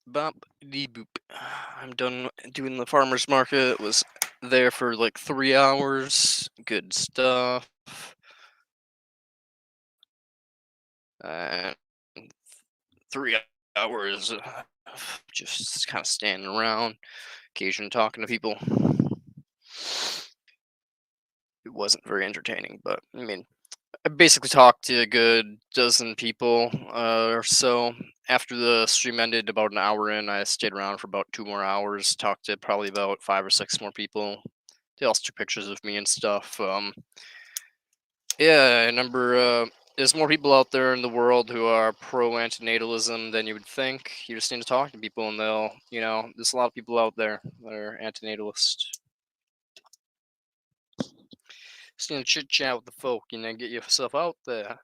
Bop dee boop. I'm done doing the farmer's market. Was there for like 3 hours. Good stuff. And 3 hours just kind of standing around, occasionally talking to people. It wasn't very entertaining, but I mean, I basically talked to a good dozen people or so. After the stream ended, about an hour in, I stayed around for about 2 more hours. Talked to probably about 5 or 6 more people. They also took pictures of me and stuff. Yeah, I remember. There's more people out there in the world who are pro antinatalism than you would think. You just need to talk to people, and there's a lot of people out there that are antinatalist. Just need to chit chat with the folk, get yourself out there.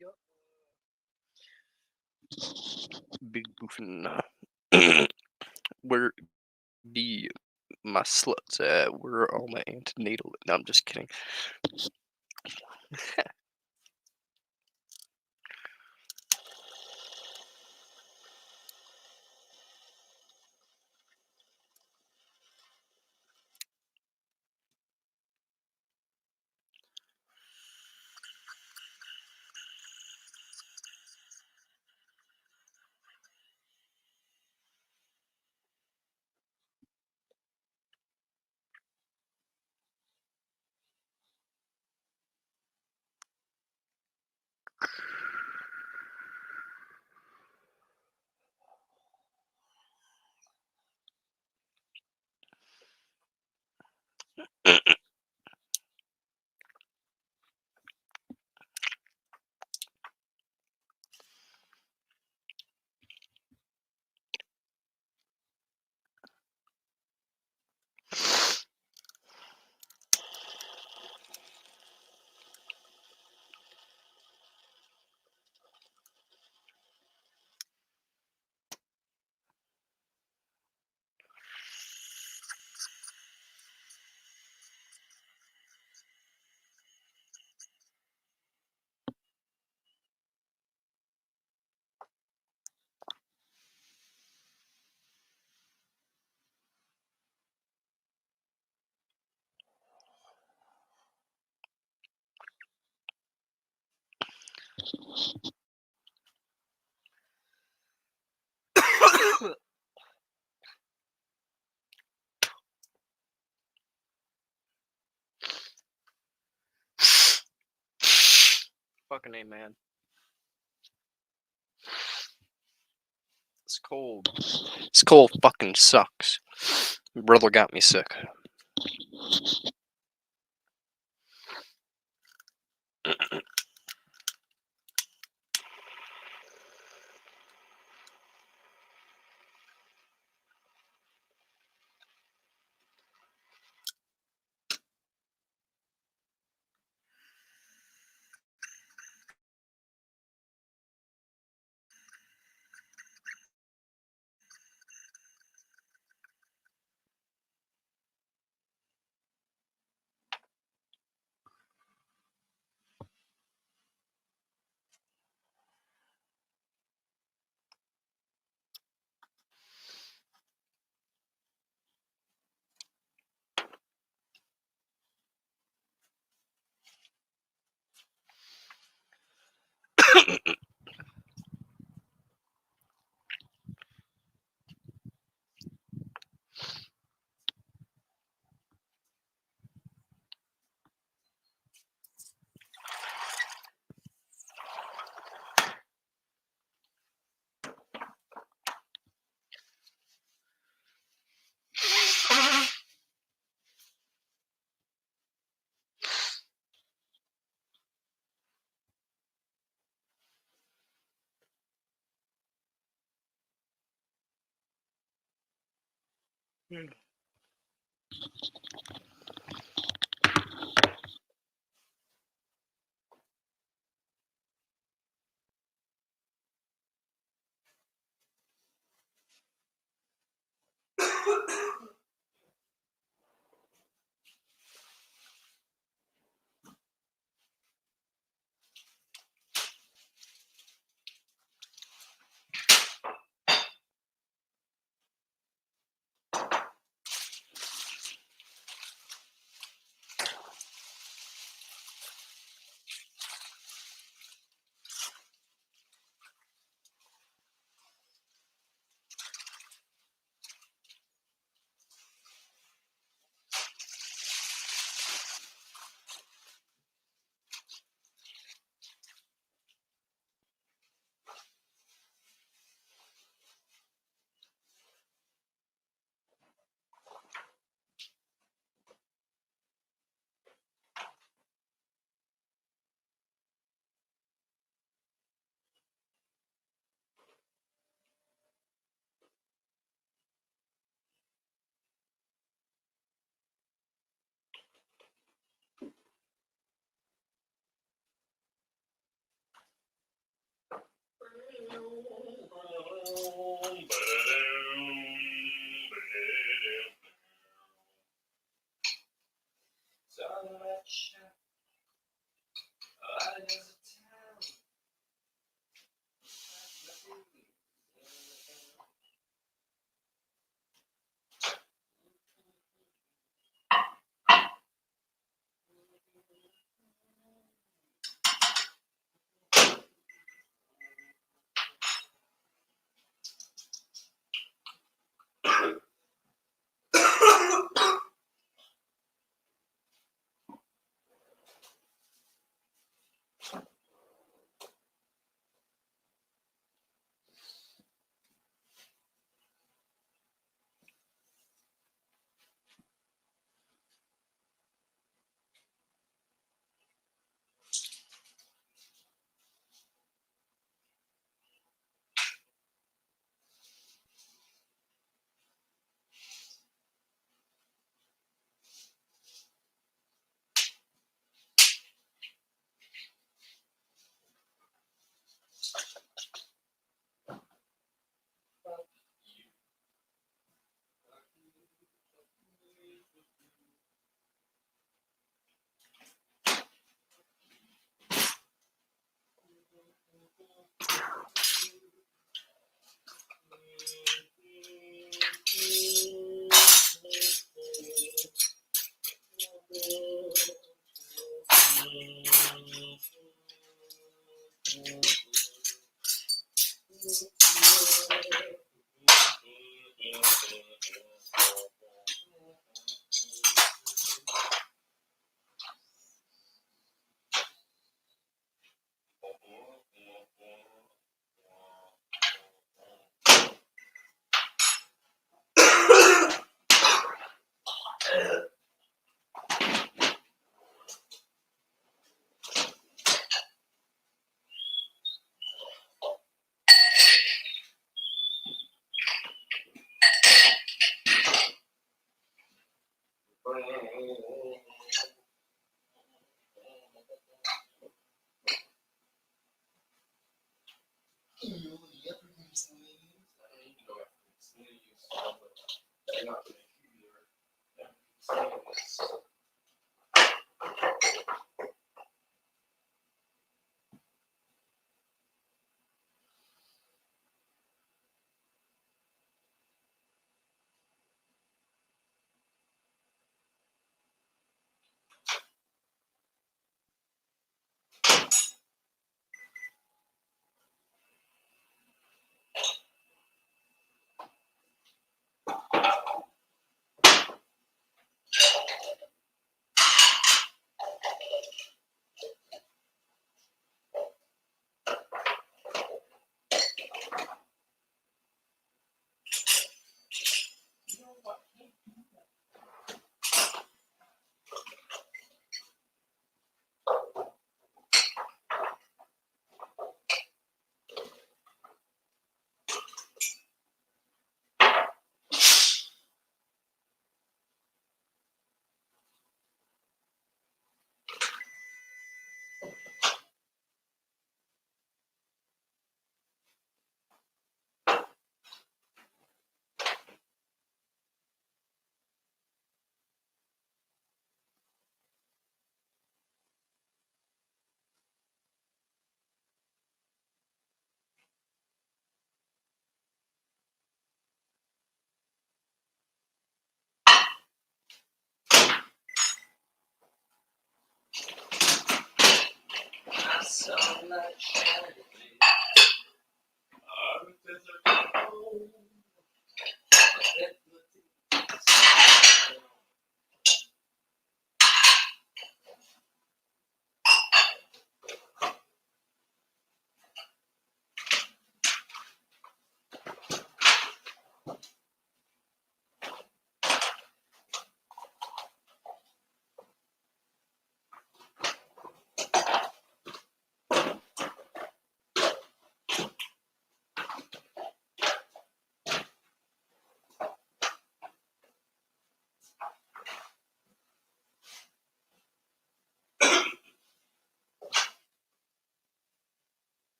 Yeah. Big boofing. Where be my sluts at? Where are all my antenatal? No, I'm just kidding. Fucking A, man. It's cold. This cold fucking sucks. My brother got me sick.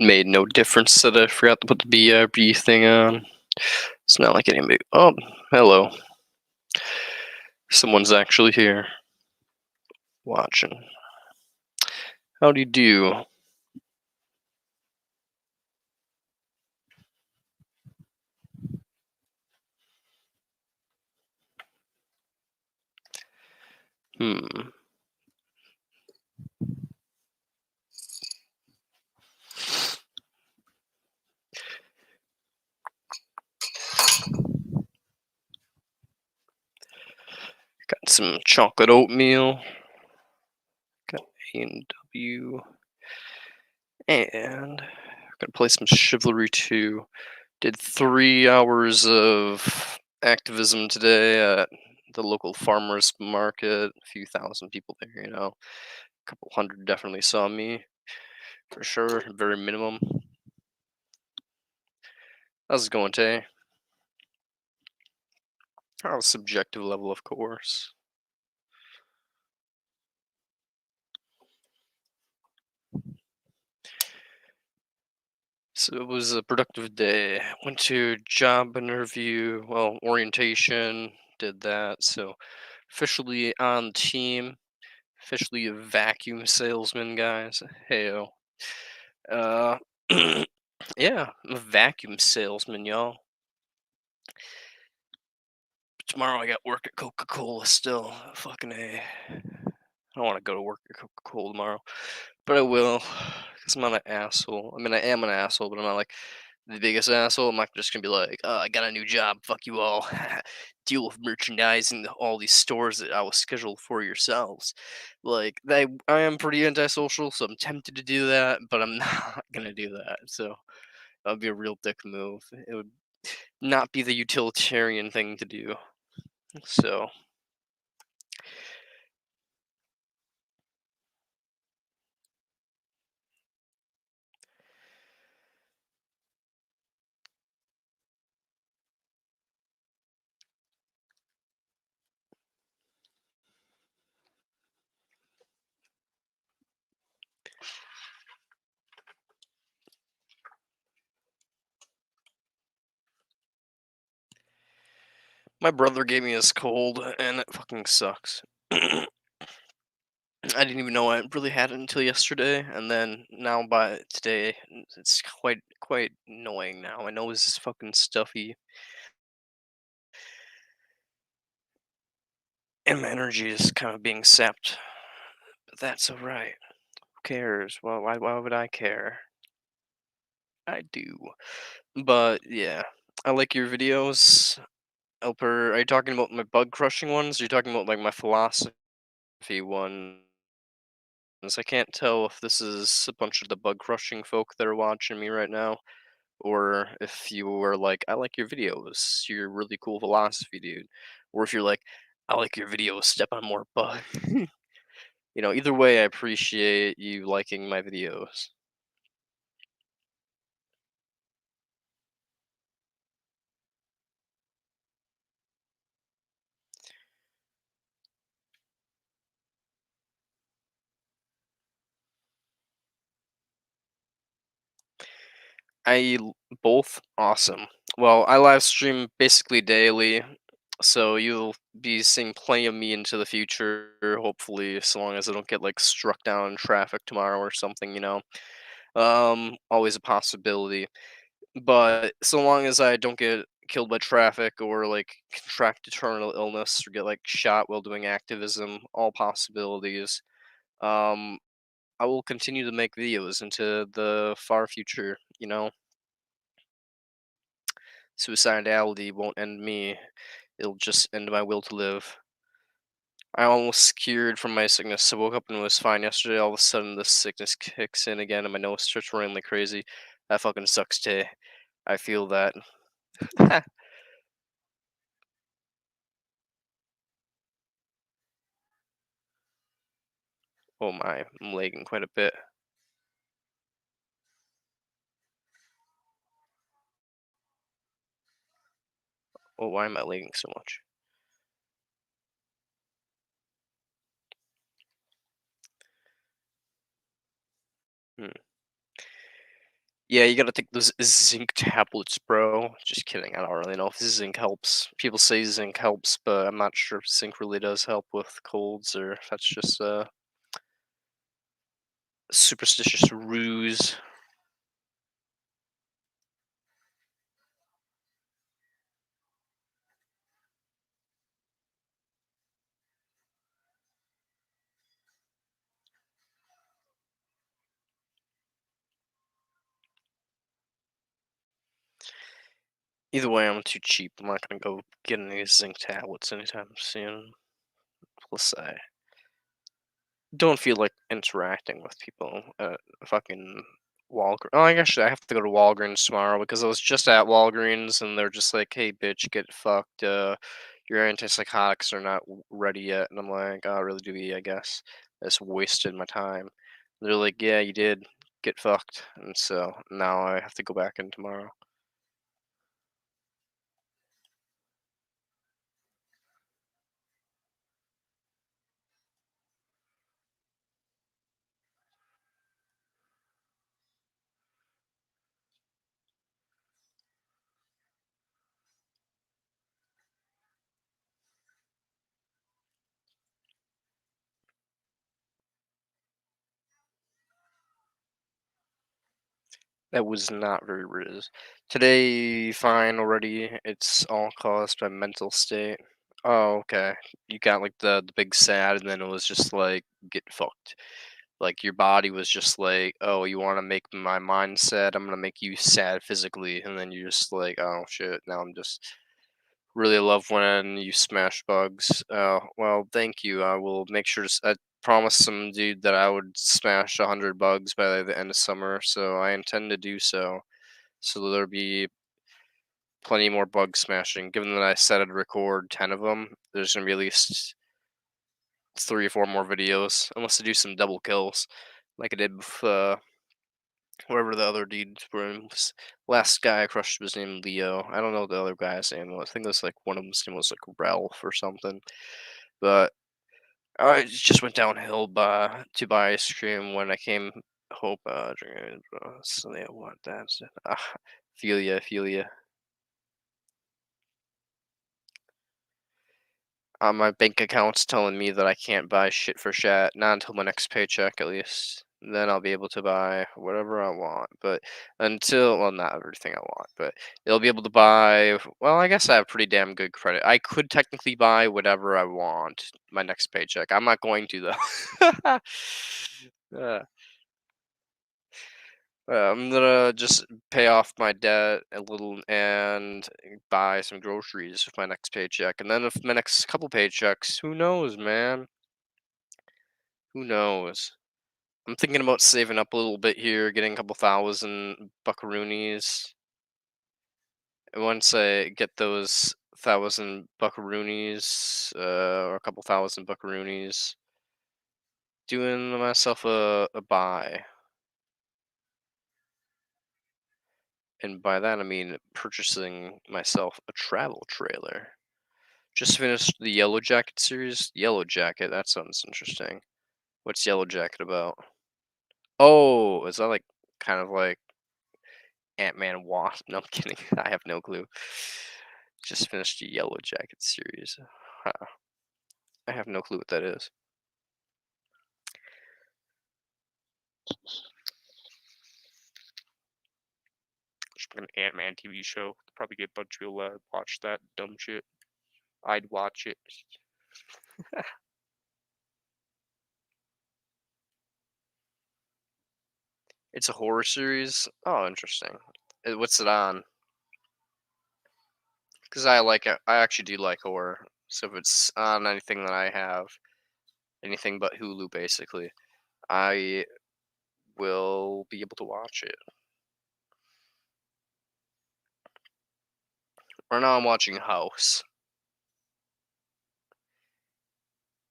Made no difference that I forgot to put the BRB thing on. It's not like anybody. Oh, hello. Someone's actually here watching. How do you do? Hmm. Got some chocolate oatmeal. Got A&W. And gonna play some Chivalry 2. Did 3 hours of activism today at the local farmers market. A few thousand people there, A couple hundred definitely saw me, for sure, very minimum. How's it going, Tay? Oh, subjective level, of course. So it was a productive day. Went to job interview, well, orientation, did that. So officially on team, officially a vacuum salesman, guys. Heyo. Uh, yeah, I'm a vacuum salesman, y'all. Tomorrow I got work at Coca Cola still. Fucking A. I don't want to go to work at Coca Cola tomorrow, but I will, because I'm not an asshole. I mean, I am an asshole, but I'm not like the biggest asshole. I'm not just gonna be like, I got a new job. Fuck you all. Deal with merchandising all these stores that I was scheduled for yourselves. Like, I am pretty antisocial, so I'm tempted to do that, but I'm not gonna do that. So that would be a real dick move. It would not be the utilitarian thing to do. So my brother gave me his cold, and it fucking sucks. I didn't even know I really had it until yesterday, and then now by today, it's quite annoying now. My nose is fucking stuffy, and my energy is kind of being sapped. But that's alright. Who cares? Well, why would I care? I do. But yeah, I like your videos. Elper, are you talking about my bug crushing ones? Or are you talking about like my philosophy ones? I can't tell if this is a bunch of the bug crushing folk that are watching me right now, or if you were like, I like your videos, you're really cool philosophy, dude. Or if you're like, I like your videos, step on more bug. Either way, I appreciate you liking my videos. Both awesome. Well, I live stream basically daily, so you'll be seeing plenty of me into the future, hopefully, so long as I don't get like struck down in traffic tomorrow or something. Always a possibility. But so long as I don't get killed by traffic or like contract terminal illness or get like shot while doing activism, all possibilities. Um, I will continue to make videos into the far future. Suicidality won't end me. It'll just end my will to live. I almost cured from my sickness. I woke up and it was fine yesterday. All of a sudden, this sickness kicks in again, and my nose starts running like crazy. That fucking sucks, Tay. I feel that. Oh my, I'm lagging quite a bit. Oh, why am I lagging so much? Hmm. Yeah, you gotta take those zinc tablets, bro. Just kidding. I don't really know if zinc helps. People say zinc helps, but I'm not sure if zinc really does help with colds or if that's just a superstitious ruse. Either way, I'm too cheap. I'm not gonna go get any zinc tablets anytime soon. Plus, I don't feel like interacting with people at fucking Walgreens. Oh, I guess I have to go to Walgreens tomorrow because I was just at Walgreens and they're just like, "Hey, bitch, get fucked. Your antipsychotics are not ready yet." And I'm like, "Oh, really? Do we? I guess I just wasted my time." They're like, "Yeah, you did. Get fucked." And so now I have to go back in tomorrow. That was not very riz. Today, fine already. It's all caused by mental state. Oh, okay. You got like the big sad, and then it was just like get fucked. Like your body was just like, oh, you want to make my mind sad? I'm gonna make you sad physically, and then you're just like, oh shit. Now I'm just really love when you smash bugs. Well, thank you. I will make sure to. I promised some dude that I would smash 100 bugs by the end of summer, so I intend to do so. So there'll be plenty more bug smashing. Given that I said I'd record 10 of them, there's gonna be at least 3 or 4 more videos, unless I do some double kills, like I did with whoever the other dudes were. Last guy I crushed was named Leo. I don't know what the other guy's name was. I think it was like one of them's name was like Ralph or something. But I just went downhill to buy ice cream when I came. Hope drinking. So yeah, what that's it. Feel ya, feel ya. My bank account's telling me that I can't buy shit for shat, not until my next paycheck at least. Then I'll be able to buy whatever I want. But until, well, not everything I want, but they'll be able to buy. Well, I guess I have pretty damn good credit. I could technically buy whatever I want my next paycheck. I'm not going to though. uh, I'm gonna just pay off my debt a little and buy some groceries with my next paycheck. And then if my next couple paychecks, who knows, man? Who knows? I'm thinking about saving up a little bit here, getting a couple thousand buckaroonies. And once I get those thousand buckaroonies, or a couple thousand buckaroonies, doing myself a buy. And by that I mean purchasing myself a travel trailer. Just finished the Yellow Jacket series. Yellow Jacket, that sounds interesting. What's Yellow Jacket about? Oh, is that like kind of like Ant-Man Wasp? No, I'm kidding. I have no clue. Just finished the Yellow Jacket series. Huh. I have no clue what that is. Just like an Ant-Man TV show. Probably get a bunch of people watch that dumb shit. I'd watch it. It's a horror series. Oh, interesting. What's it on? Because I like it. I actually do like horror. So if it's on anything that I have, anything but Hulu, basically, I will be able to watch it. Right now, I'm watching House.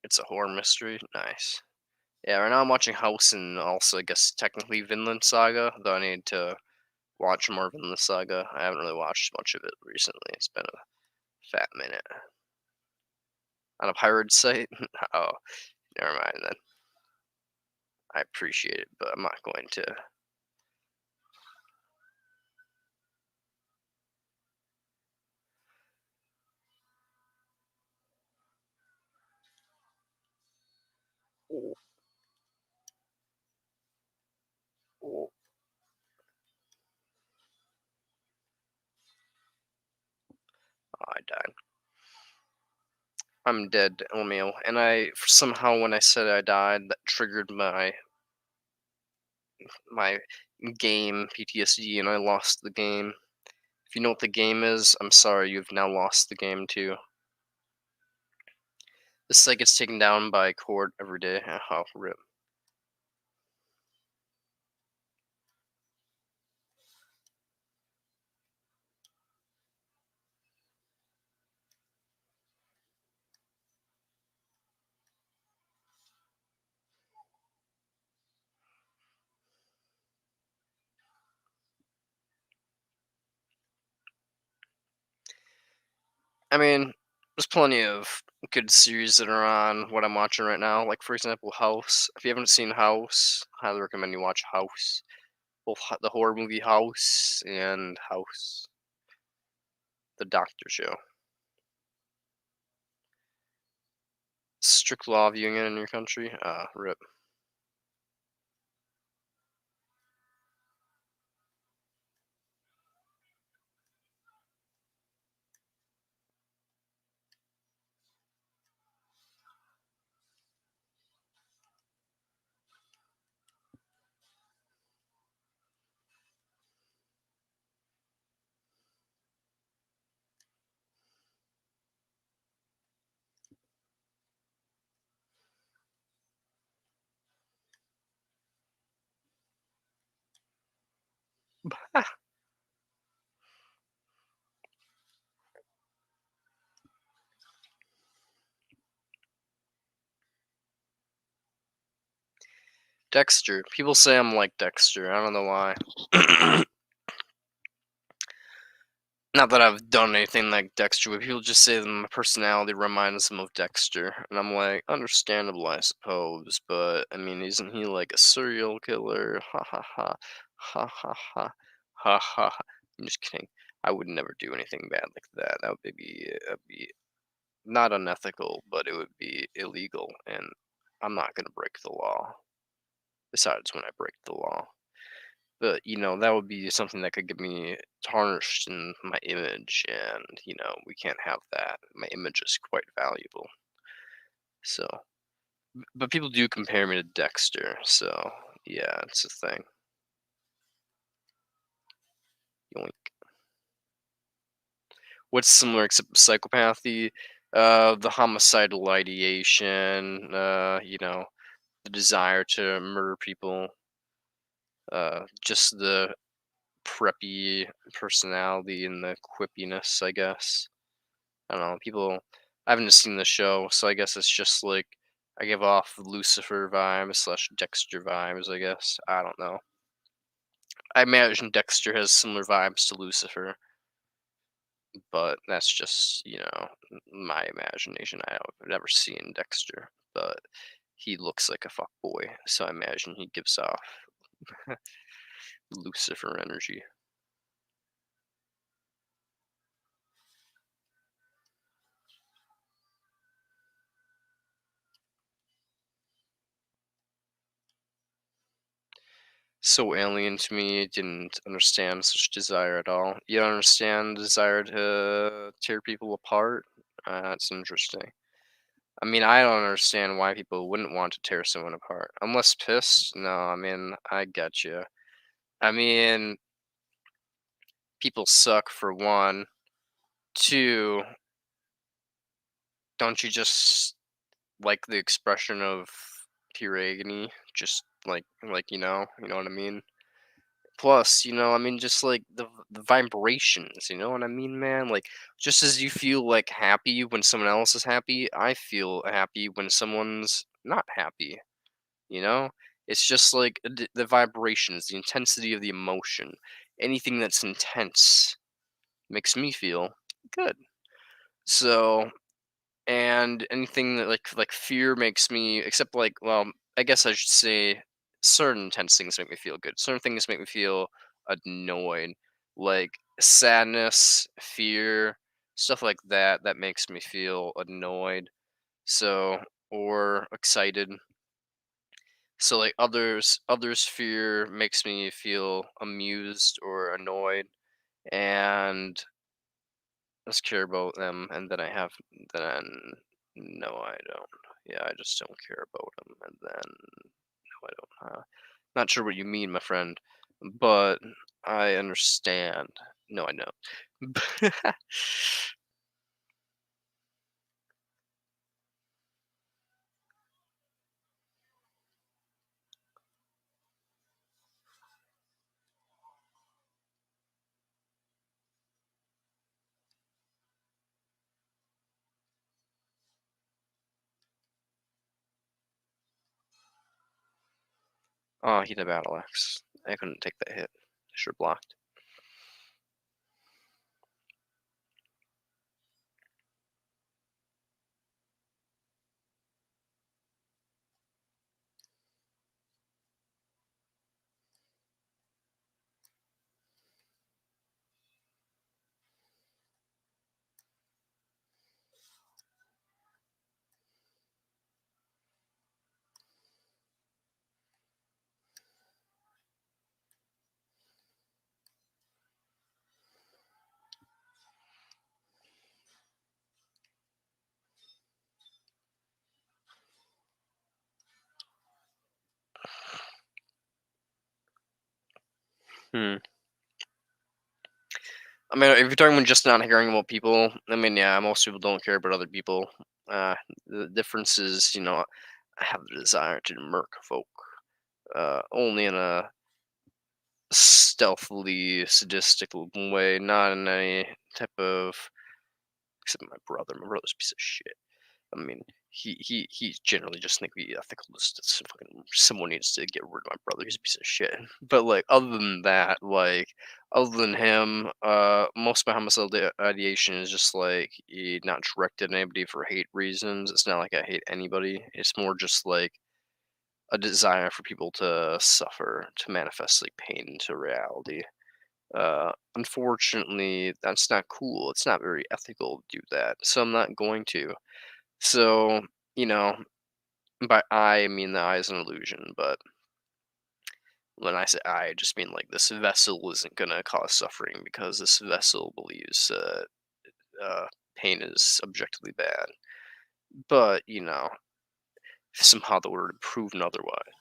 It's a horror mystery. Nice. Yeah, right now I'm watching House and also, I guess, technically Vinland Saga, though I need to watch more Vinland Saga. I haven't really watched much of it recently. It's been a fat minute. On a pirate site? Oh, never mind then. I appreciate it, but I'm not going to. I died. I'm dead, Emil. And I somehow when I said I died, that triggered my game PTSD, and I lost the game. If you know what the game is, I'm sorry, you've now lost the game too. This site gets taken down by court every day. Oh, rip. I mean, there's plenty of good series that are on what I'm watching right now. Like for example, House. If you haven't seen House, I highly recommend you watch House. Both the horror movie House and House, the Doctor Show. Strict law viewing it in your country. Rip. Dexter. People say I'm like Dexter. I don't know why. Not that I've done anything like Dexter, but people just say that my personality reminds them of Dexter. And I'm like, understandable, I suppose. But, I mean, isn't he like a serial killer? Ha ha ha. Ha ha ha. Ha ha ha. I'm just kidding. I would never do anything bad like that. That'd be not unethical, but it would be illegal. And I'm not going to break the law. Besides, when I break the law. But, that would be something that could get me tarnished in my image, and, we can't have that. My image is quite valuable. So, but people do compare me to Dexter, so yeah, it's a thing. Yoink. What's similar except psychopathy? The homicidal ideation, the desire to murder people, just the preppy personality and the quippiness, I guess. I don't know. I haven't seen the show, so I guess it's just like I give off Lucifer vibes slash Dexter vibes. I guess I don't know. I imagine Dexter has similar vibes to Lucifer, but that's just my imagination. I've never seen Dexter, but he looks like a fuck boy, so I imagine he gives off Lucifer energy. So alien to me, didn't understand such desire at all. You don't understand desire to tear people apart? That's interesting. I mean, I don't understand why people wouldn't want to tear someone apart. Unless pissed? No, I mean, I get you. I mean, people suck for one. Two, don't you just like the expression of pure agony? Just you know what I mean? Plus, I mean, just like the vibrations, you know what I mean, man? Like, just as you feel like happy when someone else is happy, I feel happy when someone's not happy, you know? It's just like the vibrations, the intensity of the emotion. Anything that's intense makes me feel good. So, and anything that like fear makes me except like well I guess I should say certain intense things make me feel good, certain things make me feel annoyed, like sadness, fear, stuff like that makes me feel annoyed, so or excited. So like others fear makes me feel amused or annoyed, and just care about them, and then no, I don't. Yeah, I just don't care about them, and then no, I don't. Not sure what you mean, my friend, but I understand. No, I know. Oh, he had a battle axe. I couldn't take that hit. Sure blocked. Hmm. I mean, if you're talking about just not caring about people, I mean, yeah, most people don't care about other people. Uh, the difference is, I have the desire to murk folk, only in a stealthily sadistic way, not in any type of. Except my brother. My brother's a piece of shit. I mean, he generally just think we ethical. Just fucking someone needs to get rid of my brother. He's a piece of shit. But like other than that, like other than him, most of my homicidal ideation is just like not directed at anybody for hate reasons. It's not like I hate anybody. It's more just like a desire for people to suffer, to manifest like pain into reality. Unfortunately, that's not cool. It's not very ethical to do that. So I'm not going to. So, you know, by I mean the eye is an illusion, but when I say I just mean like this vessel isn't gonna cause suffering because this vessel believes uh, pain is objectively bad. But, if somehow the word proven otherwise.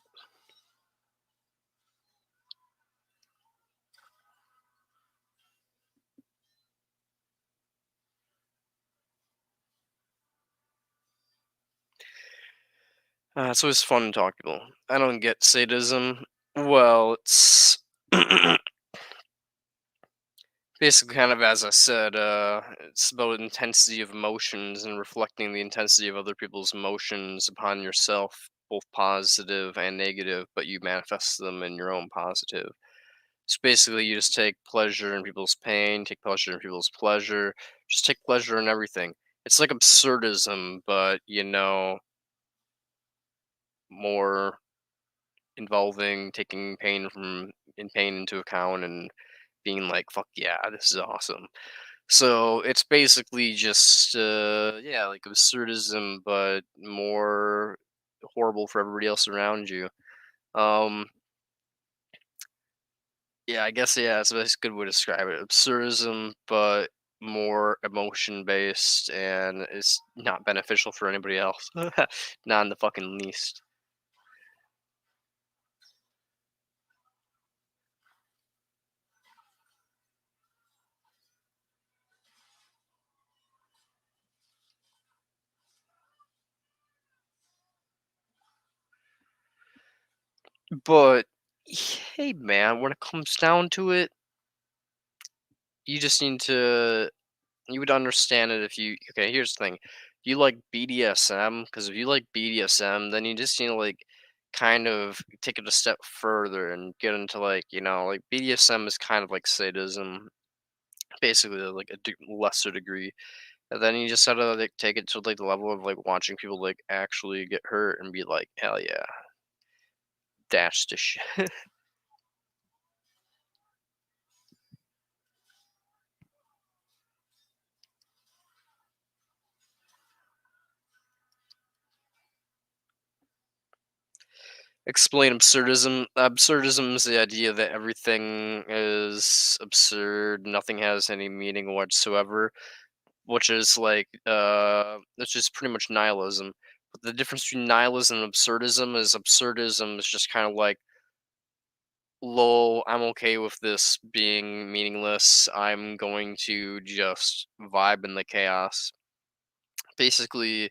It's always fun to talk to people. I don't get sadism. Well, it's basically kind of as I said, it's about intensity of emotions and reflecting the intensity of other people's emotions upon yourself, both positive and negative, but you manifest them in your own positive. So basically, you just take pleasure in people's pain, take pleasure in people's pleasure, just take pleasure in everything. It's like absurdism, but more involving taking pain into account and being like, "Fuck yeah, this is awesome." So it's basically just yeah, like absurdism, but more horrible for everybody else around you. Um, yeah, I guess yeah, that's a good way to describe it. Absurdism, but more emotion based, and it's not beneficial for anybody else. Not in the fucking least. But hey, man, when it comes down to it, you just need to you would understand it if you okay, here's the thing. You like BDSM, because if you like BDSM, then you just need to like kind of take it a step further and get into like, like BDSM is kind of like sadism, basically like a lesser degree. And then you just have to like take it to like the level of like watching people like actually get hurt and be like, hell yeah, dash to shit. Explain absurdism. Absurdism is the idea that everything is absurd, nothing has any meaning whatsoever. which is pretty much nihilism. But the difference between nihilism and absurdism is just kind of like, lol, I'm okay with this being meaningless. I'm going to just vibe in the chaos. Basically,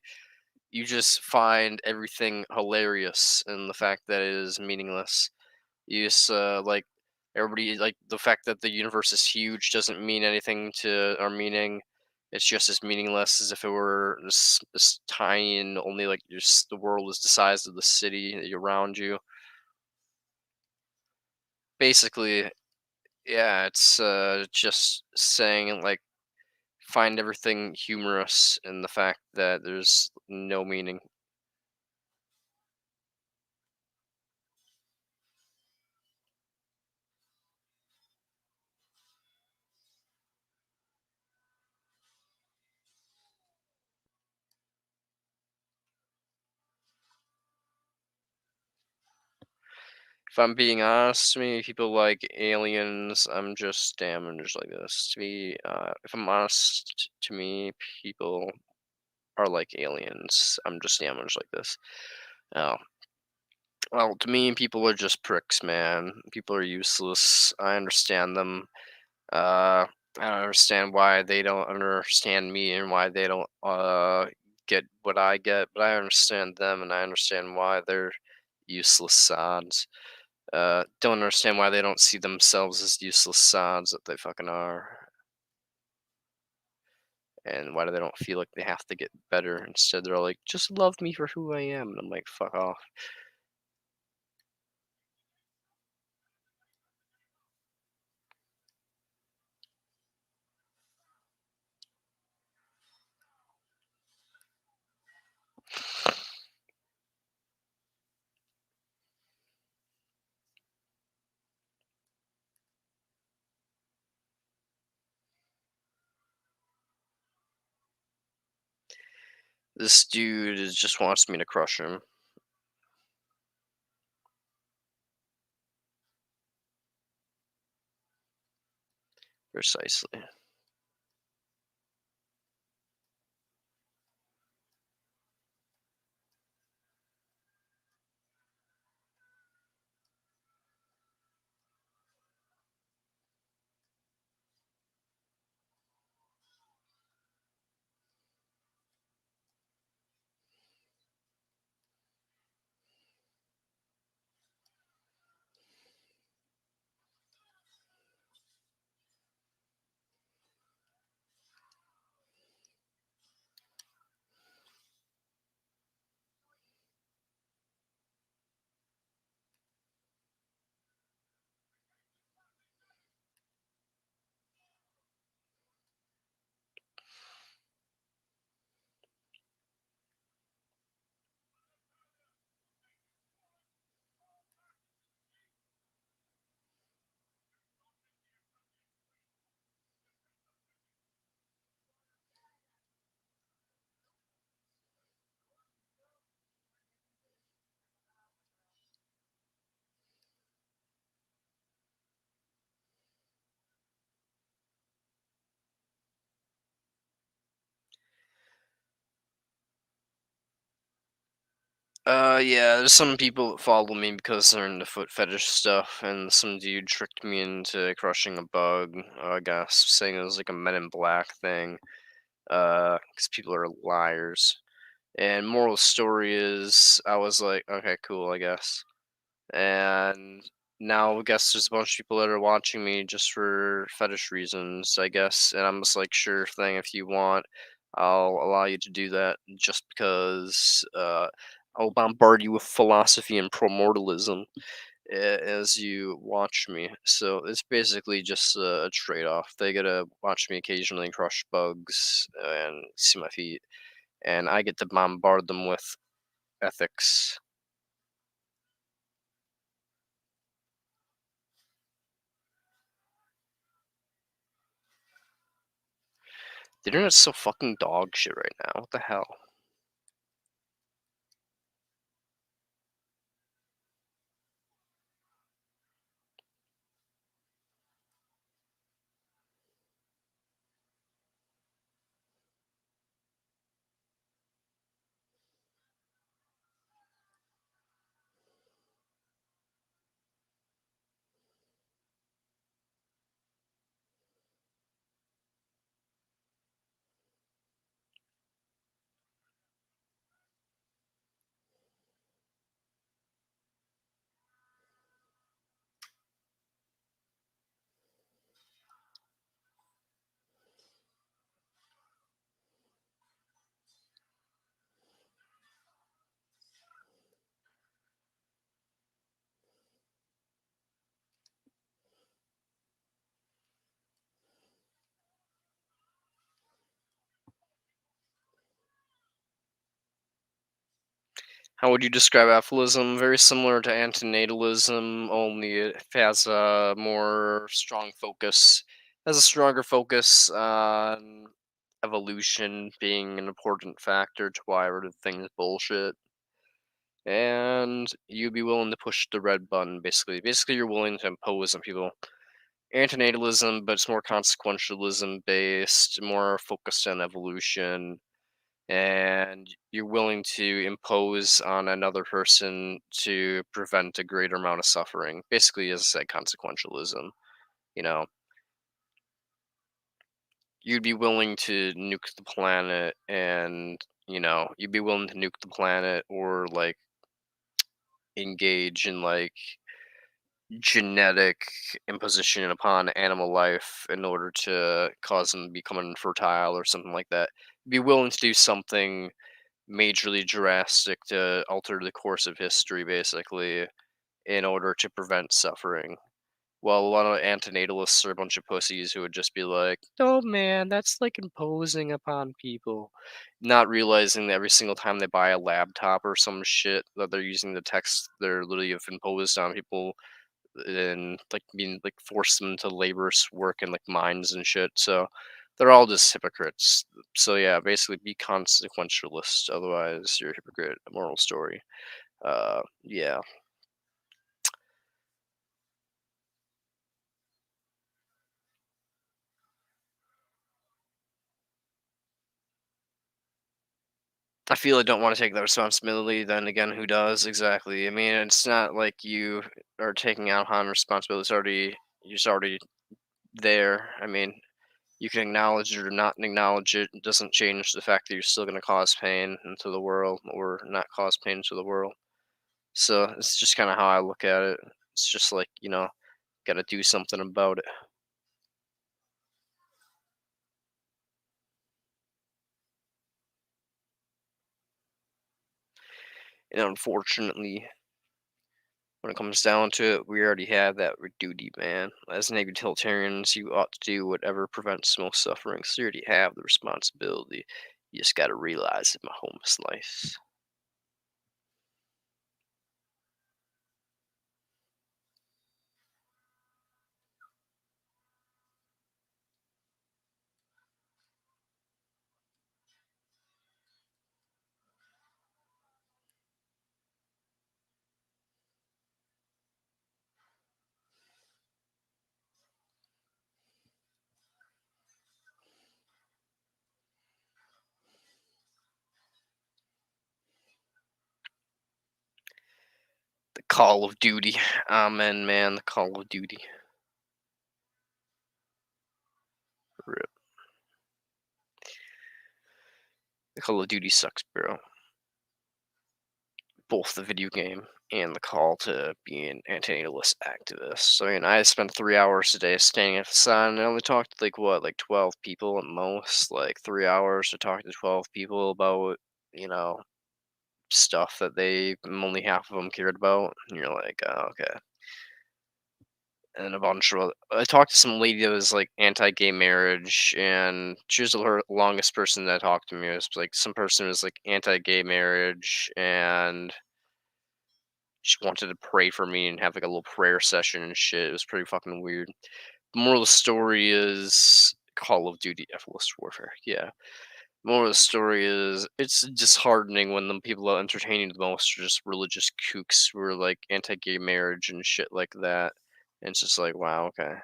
you just find everything hilarious in the fact that it is meaningless. You just like everybody like the fact that the universe is huge doesn't mean anything to our meaning. It's just as meaningless as if it were this tiny and only like just the world is the size of the city around you. Basically, yeah, it's just saying like find everything humorous in the fact that there's no meaning. If I'm being honest, to me, people like aliens. I'm just damaged like this. To me, if I'm honest, to me, people are like aliens. I'm just damaged like this. Oh, well, to me, people are just pricks, man. People are useless. I understand them. Uh, I don't understand why they don't understand me and why they don't get what I get, but I understand them and I understand why they're useless sods. Don't understand why they don't see themselves as useless sods that they fucking are, and why they don't feel like they have to get better. Instead, they're like, just love me for who I am. And I'm like, fuck off. This dude just wants me to crush him. Precisely. Yeah, there's some people that follow me because they're into foot fetish stuff, and some dude tricked me into crushing a bug, I guess, saying it was like a Men in Black thing, because people are liars. And moral of the story is, I was like, okay, cool, I guess. And now I guess there's a bunch of people that are watching me just for fetish reasons, I guess. And I'm just like, sure thing, if you want, I'll allow you to do that just because I'll bombard you with philosophy and promortalism as you watch me. So it's basically just a trade off. They get to watch me occasionally crush bugs and see my feet, and I get to bombard them with ethics. The internet's so fucking dog shit right now. What the hell? How would you describe apholism? Very similar to antinatalism, only it has a more strong focus, has a stronger focus on evolution being an important factor to why everything's bullshit. And you'd be willing to push the red button, basically. Basically, you're willing to impose on people. Antinatalism, but it's more consequentialism based, more focused on evolution, and you're willing to impose on another person to prevent a greater amount of suffering. Basically, as I said, consequentialism. You know, you'd be willing to nuke the planet, and you'd be willing to nuke the planet or like engage in like genetic imposition upon animal life in order to cause them to become infertile or something like that. Be willing to do something majorly drastic to alter the course of history, basically, in order to prevent suffering. Well, a lot of antinatalists are a bunch of pussies who would just be like, "Oh man, that's like imposing upon people," not realizing that every single time they buy a laptop or some shit that they're using the text, they're literally have imposed on people and like being like force them to laborious work in like mines and shit. So they're all just hypocrites. So yeah, basically be consequentialist, otherwise you're a hypocrite. Moral story. Yeah. I feel I don't want to take that responsibility. Then again, who does exactly? I mean, it's not like you are taking out on responsibility. It's already there. I mean, you can acknowledge it or not acknowledge it. It doesn't change the fact that you're still going to cause pain into the world or not cause pain to the world. So it's just kind of how I look at it. It's just like, got to do something about it. And unfortunately, when it comes down to it, we already have that with duty, man. As Navy utilitarians, you ought to do whatever prevents most suffering. So you already have the responsibility. You just got to realize it, my home slice. The Call of Duty. Amen, man. The Call of Duty. Rip. The Call of Duty sucks, bro. Both the video game and the call to be an anti-natalist activist. So, I mean, I spent 3 hours a day standing in the sun and I only talked to like what, like 12 people at most. Like 3 hours to talk to 12 people about, you know, stuff that only half of them cared about. And you're like, oh, okay. And a bunch of I talked to some lady that was like anti-gay marriage, and she was the longest person that talked to me. It was like some person who was like anti-gay marriage, and she wanted to pray for me and have like a little prayer session and shit. It was pretty fucking weird. The moral of the story is Call of Duty Effortless Warfare. Yeah. Moral of the story is it's disheartening when the people that are entertaining the most are just religious kooks who are like anti-gay marriage and shit like that. And it's just like, wow, okay.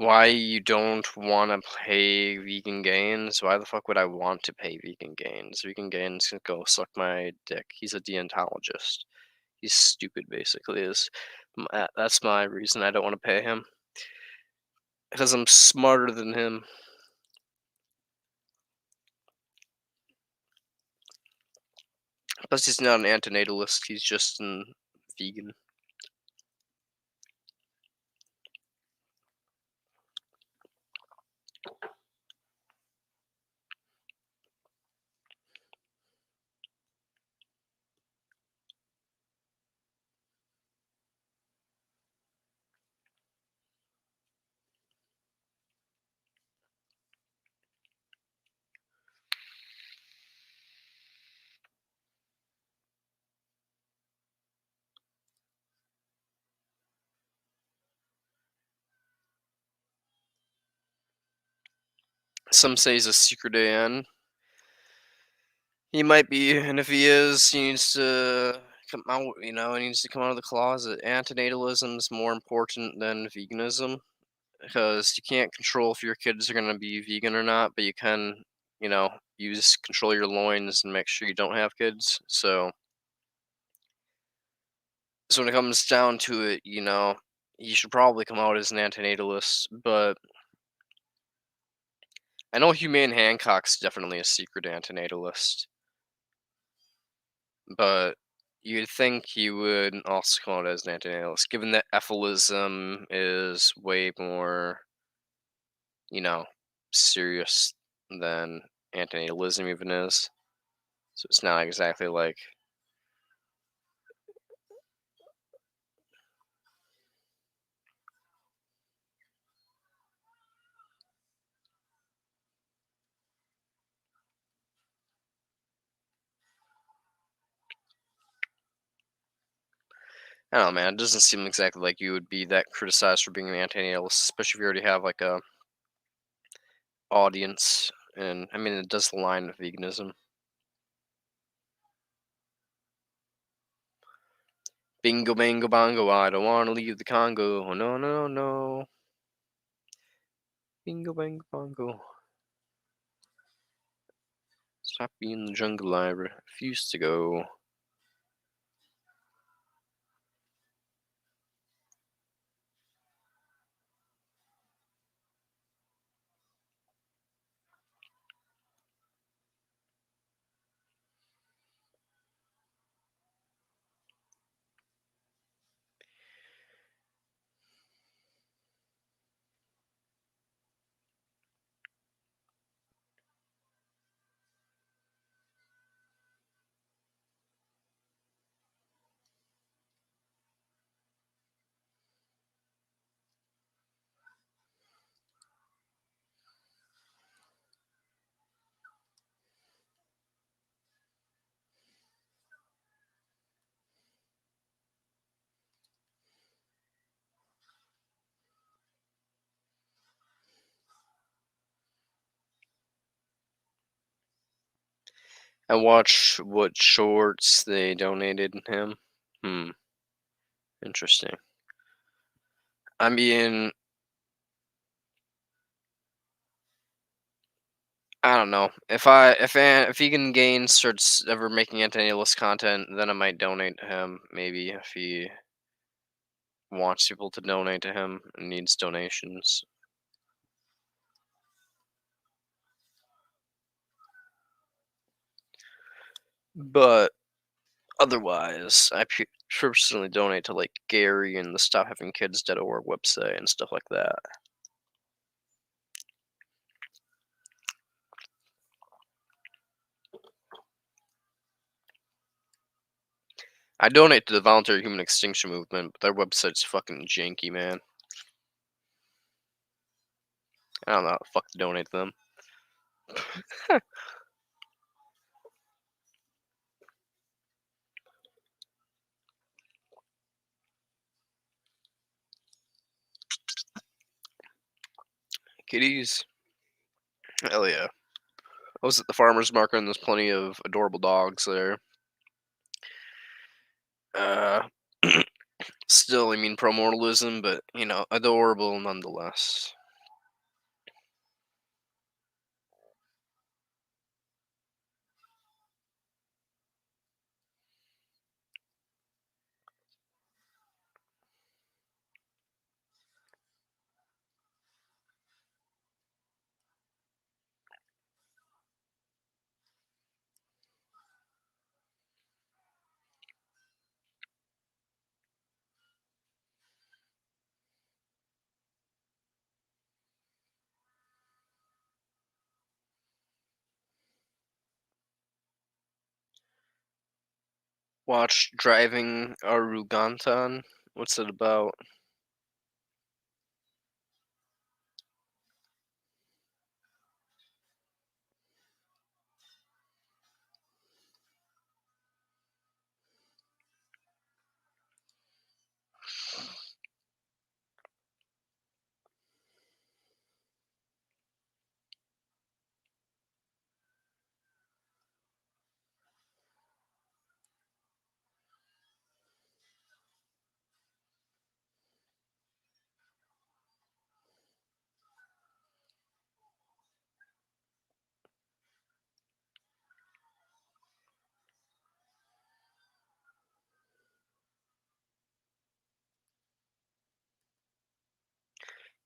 Why you don't want to pay vegan gains? Why the fuck would I want to pay vegan gains? Vegan gains can go suck my dick. He's a deontologist. He's stupid, basically. That's my reason I don't want to pay him because I'm smarter than him. Plus, he's not an antinatalist. He's just an vegan. Some say he's a secret AN. He might be, and if he is, he needs to come out. He needs to come out of the closet. Antinatalism is more important than veganism because you can't control if your kids are going to be vegan or not, but you can, use control your loins and make sure you don't have kids. So when it comes down to it, you should probably come out as an antinatalist. But I know Humane Hancock's definitely a secret antinatalist. But you'd think he would also come out as an antinatalist, given that ethylism is way more, you know, serious than antinatalism even is. So it's not exactly like I don't know, man. It doesn't seem exactly like you would be that criticized for being an antinatalist, especially if you already have like a audience. And I mean, it does align with veganism. Bingo, bango, bongo. I don't want to leave the Congo. Oh, no, no, no. Bingo, bango, bongo. Stop being in the jungle. I refuse to go. I watched what shorts they donated him. Hmm, interesting. I mean, I don't know. If Vegan Gains starts ever making anti-natalist content, then I might donate to him. Maybe if he wants people to donate to him and needs donations. But otherwise, personally donate to like Gary and the Stop Having Kids Dead.org website and stuff like that. I donate to the Voluntary Human Extinction Movement, but their website's fucking janky, man. I don't know how the fuck to donate to them. Kitties. Hell yeah. I was at the farmer's market and there's plenty of adorable dogs there. Uh, Still, I mean, pro-mortalism, but, adorable nonetheless. Watch Driving Arugantan. What's it about?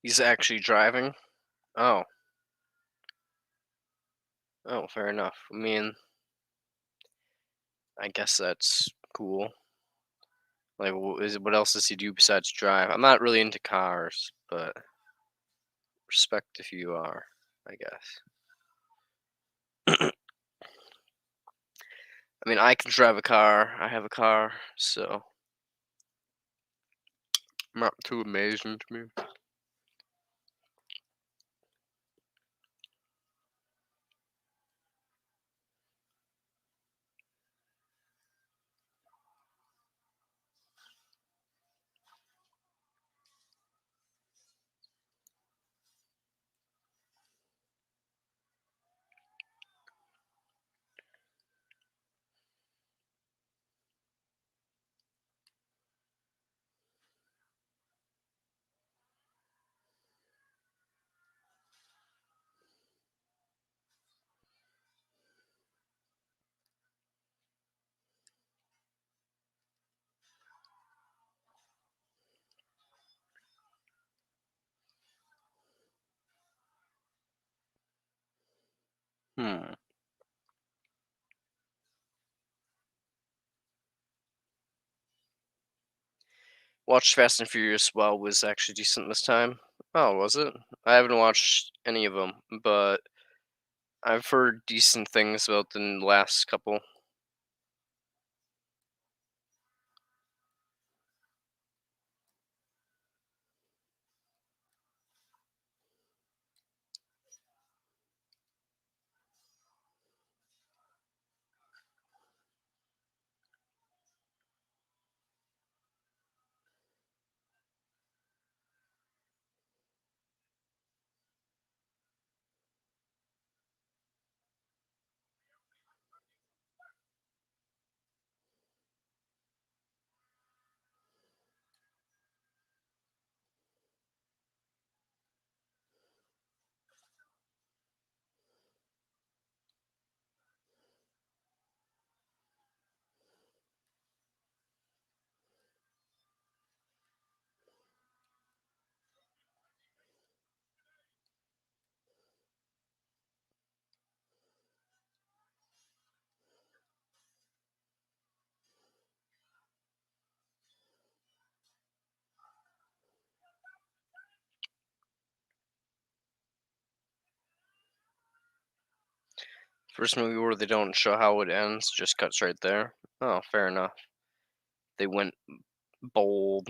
He's actually driving? Oh. Oh, fair enough. I mean, I guess that's cool. Like, what else does he do besides drive? I'm not really into cars, but respect if you are, I guess. I mean, I can drive a car. I have a car, so not too amazing to me. Hmm. Watched Fast and Furious while was actually decent this time. Oh, was it? I haven't watched any of them, but I've heard decent things about the last couple. First movie where they don't show how it ends, just cuts right there. Oh, fair enough. They went bold.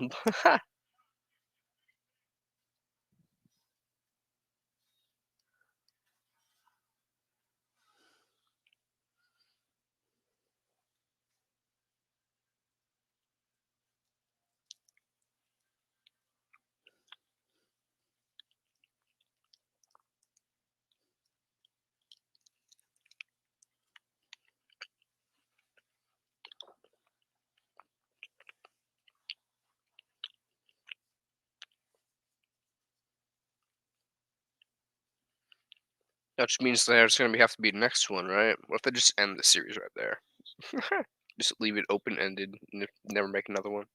That just means there's gonna have to be a next one, right? What if they just end the series right there? Just leave it open ended, never make another one.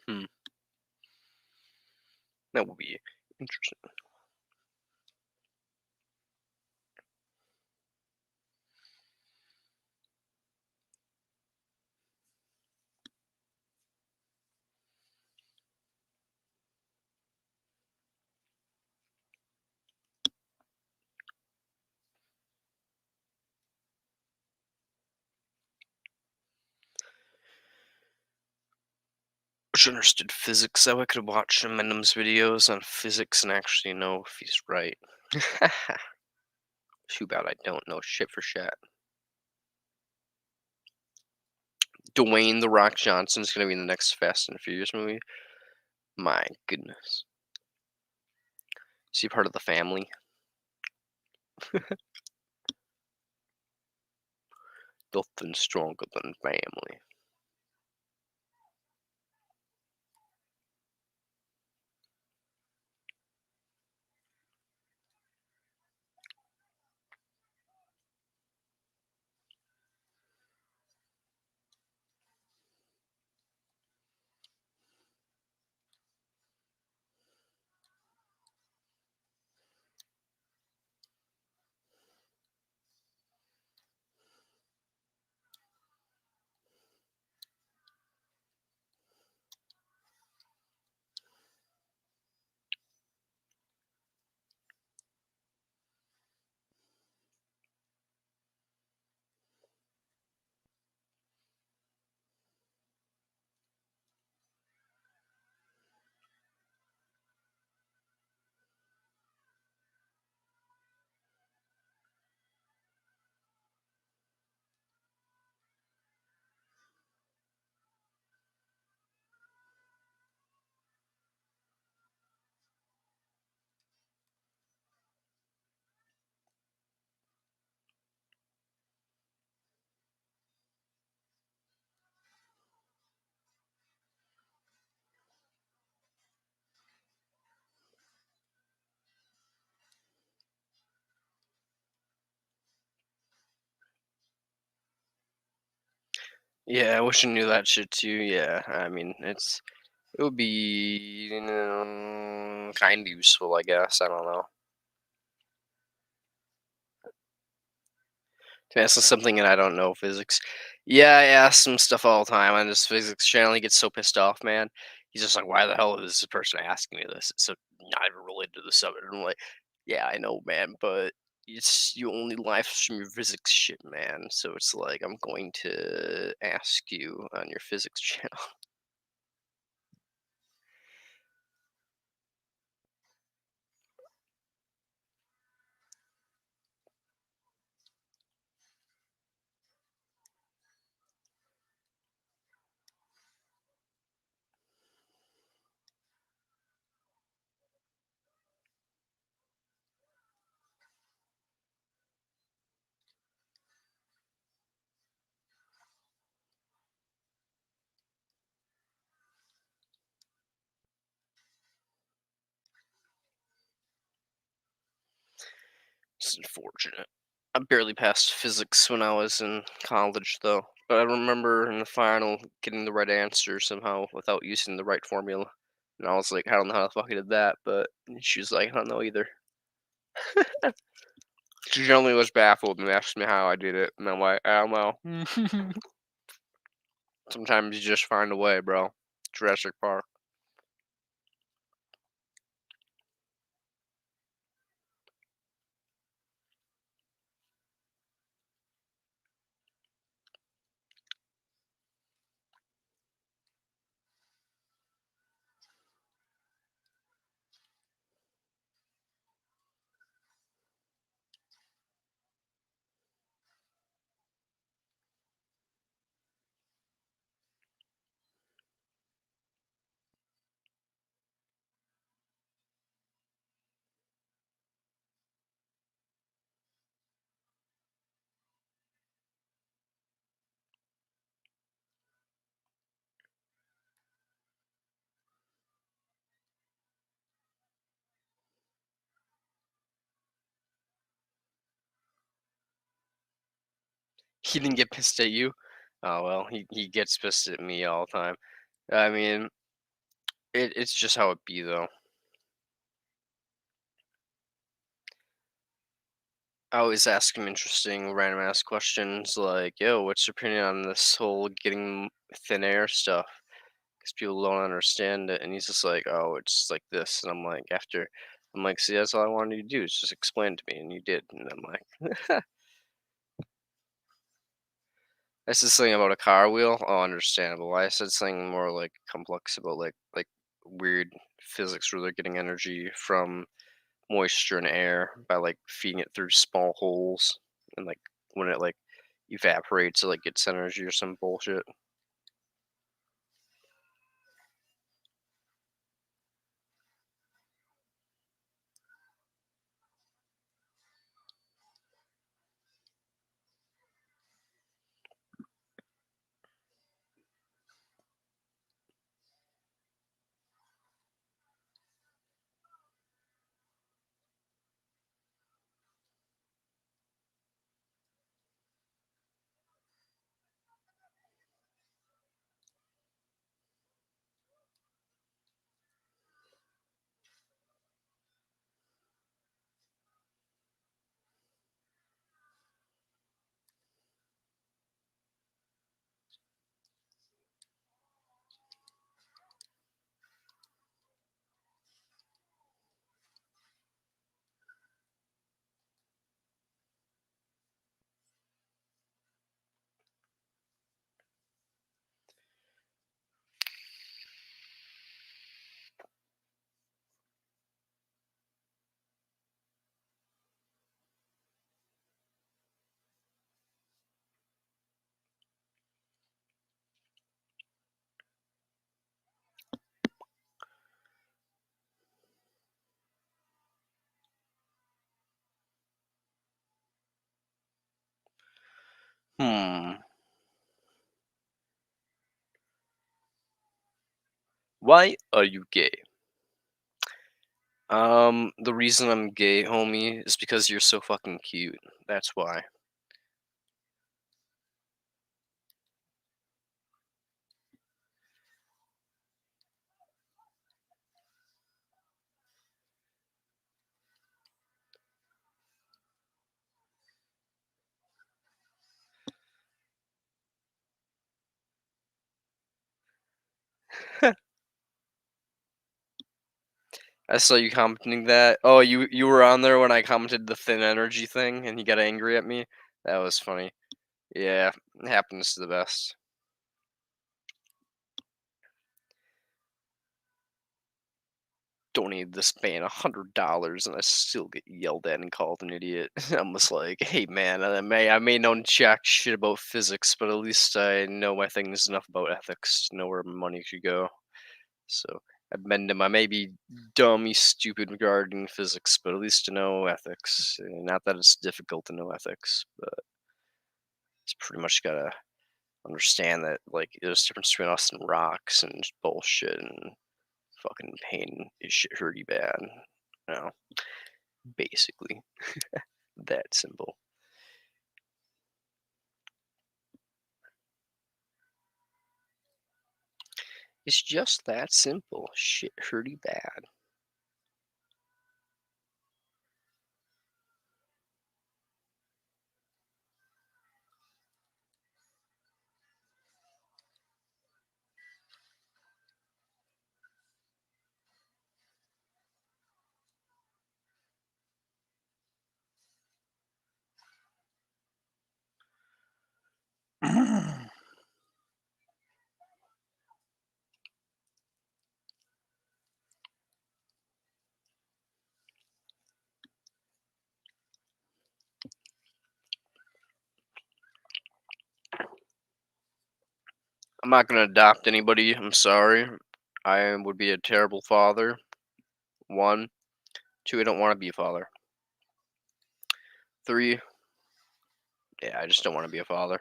Hmm, that would be interesting. Wish I understood physics, so I could watch Eminem videos on physics and actually know if he's right. Too bad I don't know shit for shit. Dwayne the Rock Johnson's gonna be in the next Fast and Furious movie. My goodness. Is he part of the family? Nothing stronger than family. Yeah, I wish I knew that shit too. Yeah, I mean, it would be kind of useful, I guess. I don't know. To ask him something and I don't know physics. Yeah, I ask him stuff all the time on his physics channel. He gets so pissed off, man. He's just like, "Why the hell is this person asking me this? It's so not even related to the subject." I'm like, "Yeah, I know, man, but it's you only live stream your physics shit, man. So it's like I'm going to ask you on your physics channel." It's unfortunate. I barely passed physics when I was in college, though. But I remember in the final getting the right answer somehow without using the right formula. And I was like, I don't know how the fuck I did that. But she was like, I don't know either. She generally was baffled and asked me how I did it. And I'm like, I don't know. Sometimes you just find a way, bro. Jurassic Park. He didn't get pissed at you. Oh, well, he gets pissed at me all the time. I mean, it's just how it be, though. I always ask him interesting random ass questions like, "Yo, what's your opinion on this whole getting thin air stuff?" Because people don't understand it, and he's just like, "Oh, it's like this," and I'm like, "See, that's all I wanted you to do is just explain to me, and you did." And I'm like, "I said something about a car wheel. Oh, understandable. I said something more like complex about like weird physics where they're getting energy from moisture and air by like feeding it through small holes and like when it like evaporates it like gets energy or some bullshit." Hmm. Why are you gay? The reason I'm gay, homie, is because you're so fucking cute. That's why. I saw you commenting that. Oh, you were on there when I commented the thin energy thing, and he got angry at me. That was funny. Yeah, it happens to the best. Donated this man $100, and I still get yelled at and called an idiot. I'm just like, hey man, I may know jack shit about physics, but at least I know my things enough about ethics to know where my money should go. So I may be dummy stupid regarding physics, but at least to know ethics. Not that it's difficult to know ethics, but it's pretty much gotta understand that like there's a difference between us and rocks and just bullshit and fucking pain is shit hurty bad. You know, basically that simple. It's just that simple. Shit hurty bad. I'm not gonna adopt anybody. I'm sorry. I would be a terrible father. One, two. I don't want to be a father. Three. Yeah, I just don't want to be a father.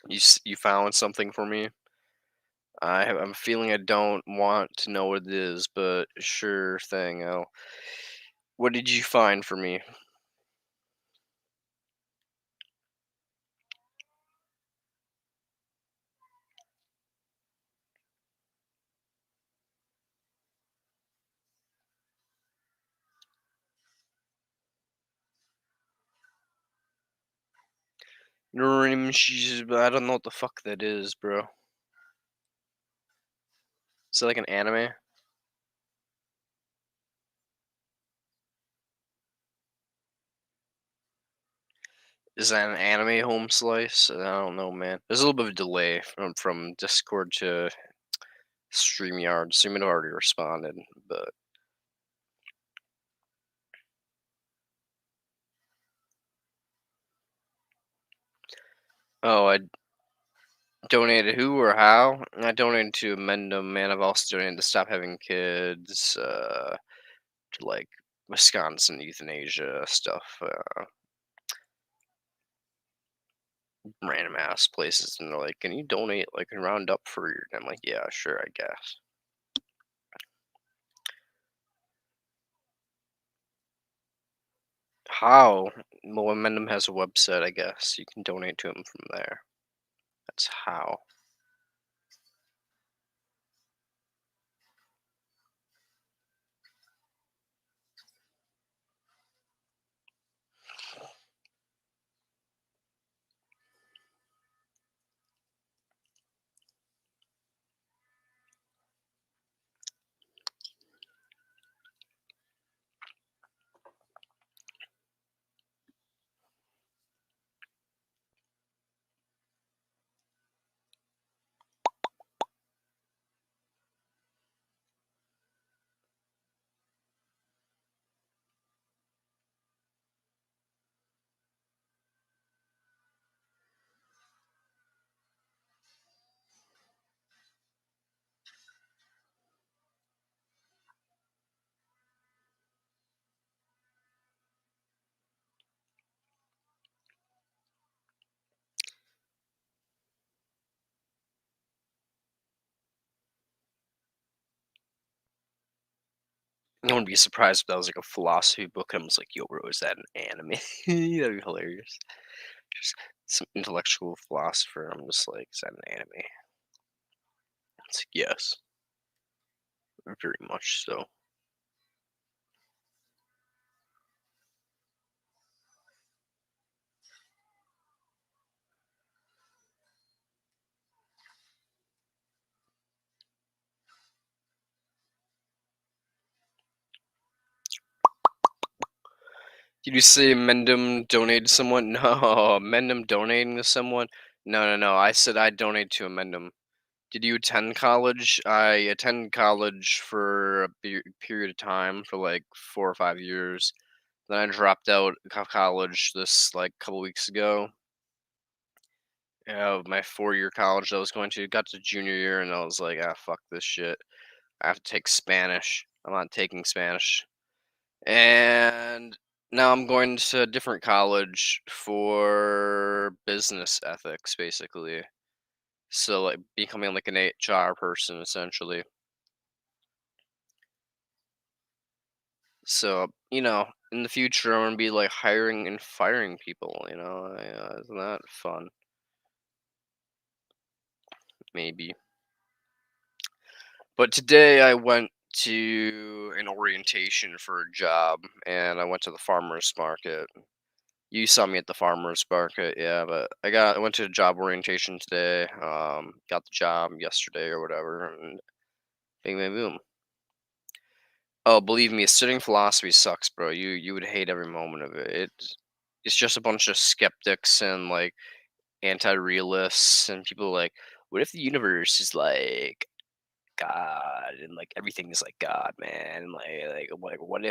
You found something for me. I'm feeling I don't want to know what it is, but sure thing. What did you find for me? I don't know what the fuck that is, bro. Is it like an anime? Is that an anime home slice? I don't know, man. There's a little bit of a delay from Discord to StreamYard. StreamYard already responded, but oh, I donated who or how? I donated to Mendham, man. I've also donated to Stop Having Kids, to like Wisconsin euthanasia stuff, random ass places, and they're like, "Can you donate like and round up for your?" And I'm like, "Yeah, sure, I guess." How? Well, Mendham has a website, I guess. You can donate to him from there. That's how. I wouldn't be surprised if that was like a philosophy book. And I was like, "Yo, bro, is that an anime?" That'd be hilarious. Just some intellectual philosopher. I'm just like, "Is that an anime?" It's like, yes, very much so. Did you say Mendham donated to someone? No, Mendham donating to someone? No, no, no. I said I donate to a Mendham. Did you attend college? I attended college for a period of time for like 4 or 5 years. Then I dropped out of college this like couple weeks ago. My 4 year college I was going to got to junior year and I was like, ah, fuck this shit. I have to take Spanish. I'm not taking Spanish. And now I'm going to a different college for business ethics, basically. So like becoming like an HR person essentially. So in the future, I'm gonna be like hiring and firing people. Isn't that fun? Maybe. But today I went to an orientation for a job, and I went to the farmers market. You saw me at the farmers market, yeah. But I went to a job orientation today. Got the job yesterday or whatever, and bing, bang, boom. Oh, believe me, studying philosophy sucks, bro. You would hate every moment of it. It's just a bunch of skeptics and like anti-realists and people like, what if the universe is like God and like everything is like God, man? Like what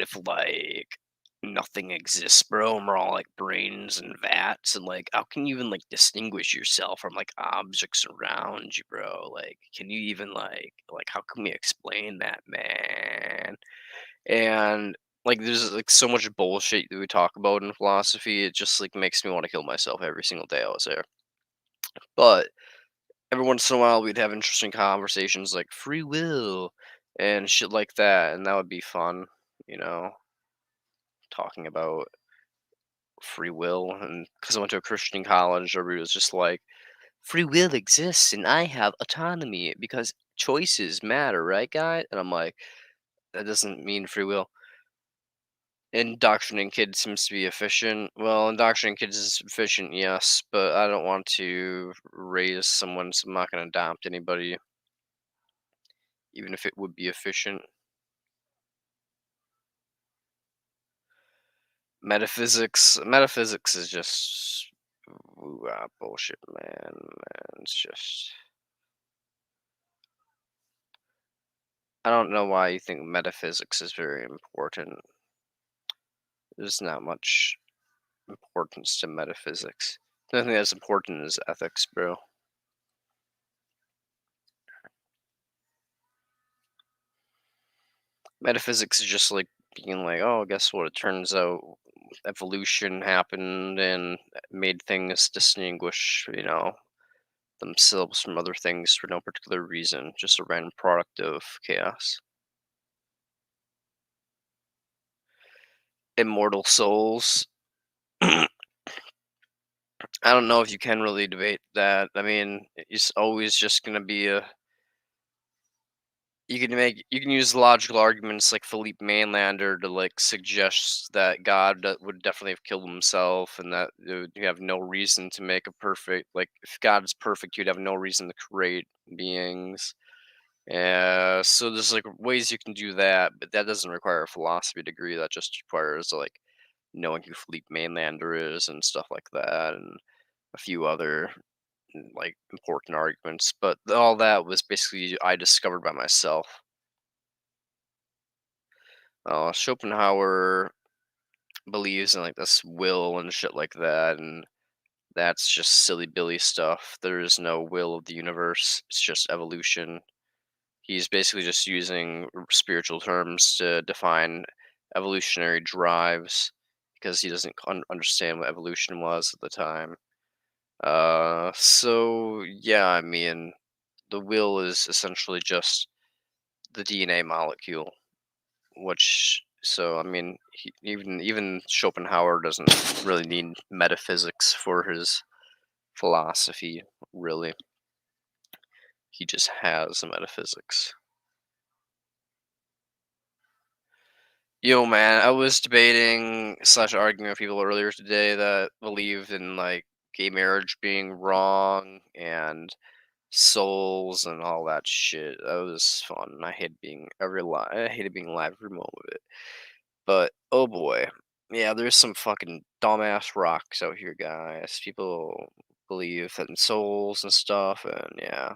if nothing exists, bro, and we're all like brains and vats, and like how can you even like distinguish yourself from like objects around you, bro? Like can you even like how can we explain that, man? And like there's like so much bullshit that we talk about in philosophy, it just like makes me want to kill myself every single day I was there. But every once in a while we'd have interesting conversations like free will and shit like that, and that would be fun, you know, talking about free will. And because I went to a Christian college, everybody was just like, free will exists and I have autonomy because choices matter, right, guy? And I'm like, that doesn't mean free will. Indoctrinating kids seems to be efficient. Well, indoctrinating kids is efficient, yes, but I don't want to raise someone, so I'm not going to adopt anybody, even if it would be efficient. Metaphysics is just bullshit, man. It's just I don't know why you think metaphysics is very important. There's not much importance to metaphysics. The only thing that's important is ethics, bro. Metaphysics is just like being like, oh, guess what? It turns out evolution happened and made things distinguish, themselves from other things for no particular reason, just a random product of chaos. Immortal souls. I don't know if you can really debate that. I mean, it's always just gonna be a you can use logical arguments like Philippe Mainlander to like suggest that God would definitely have killed himself and that you have no reason to make a perfect like if God is perfect you'd have no reason to create beings. Yeah, so there's like ways you can do that, but that doesn't require a philosophy degree. That just requires like knowing who Philippe Mainlander is and stuff like that, and a few other like important arguments. But all that was basically I discovered by myself. Schopenhauer believes in like this will and shit like that, and that's just silly billy stuff. There is no will of the universe. It's just evolution. He's basically just using spiritual terms to define evolutionary drives because he doesn't understand what evolution was at the time. So yeah, I mean, the will is essentially just the DNA molecule, which so I mean, even Schopenhauer doesn't really need metaphysics for his philosophy. Really, he just has a metaphysics. Yo, man, I was debating slash arguing with people earlier today that believed in like gay marriage being wrong and souls and all that shit. That was fun. I hated being alive every moment of it. But oh boy, yeah, there's some fucking dumbass rocks out here, guys. People believe in souls and stuff, and yeah,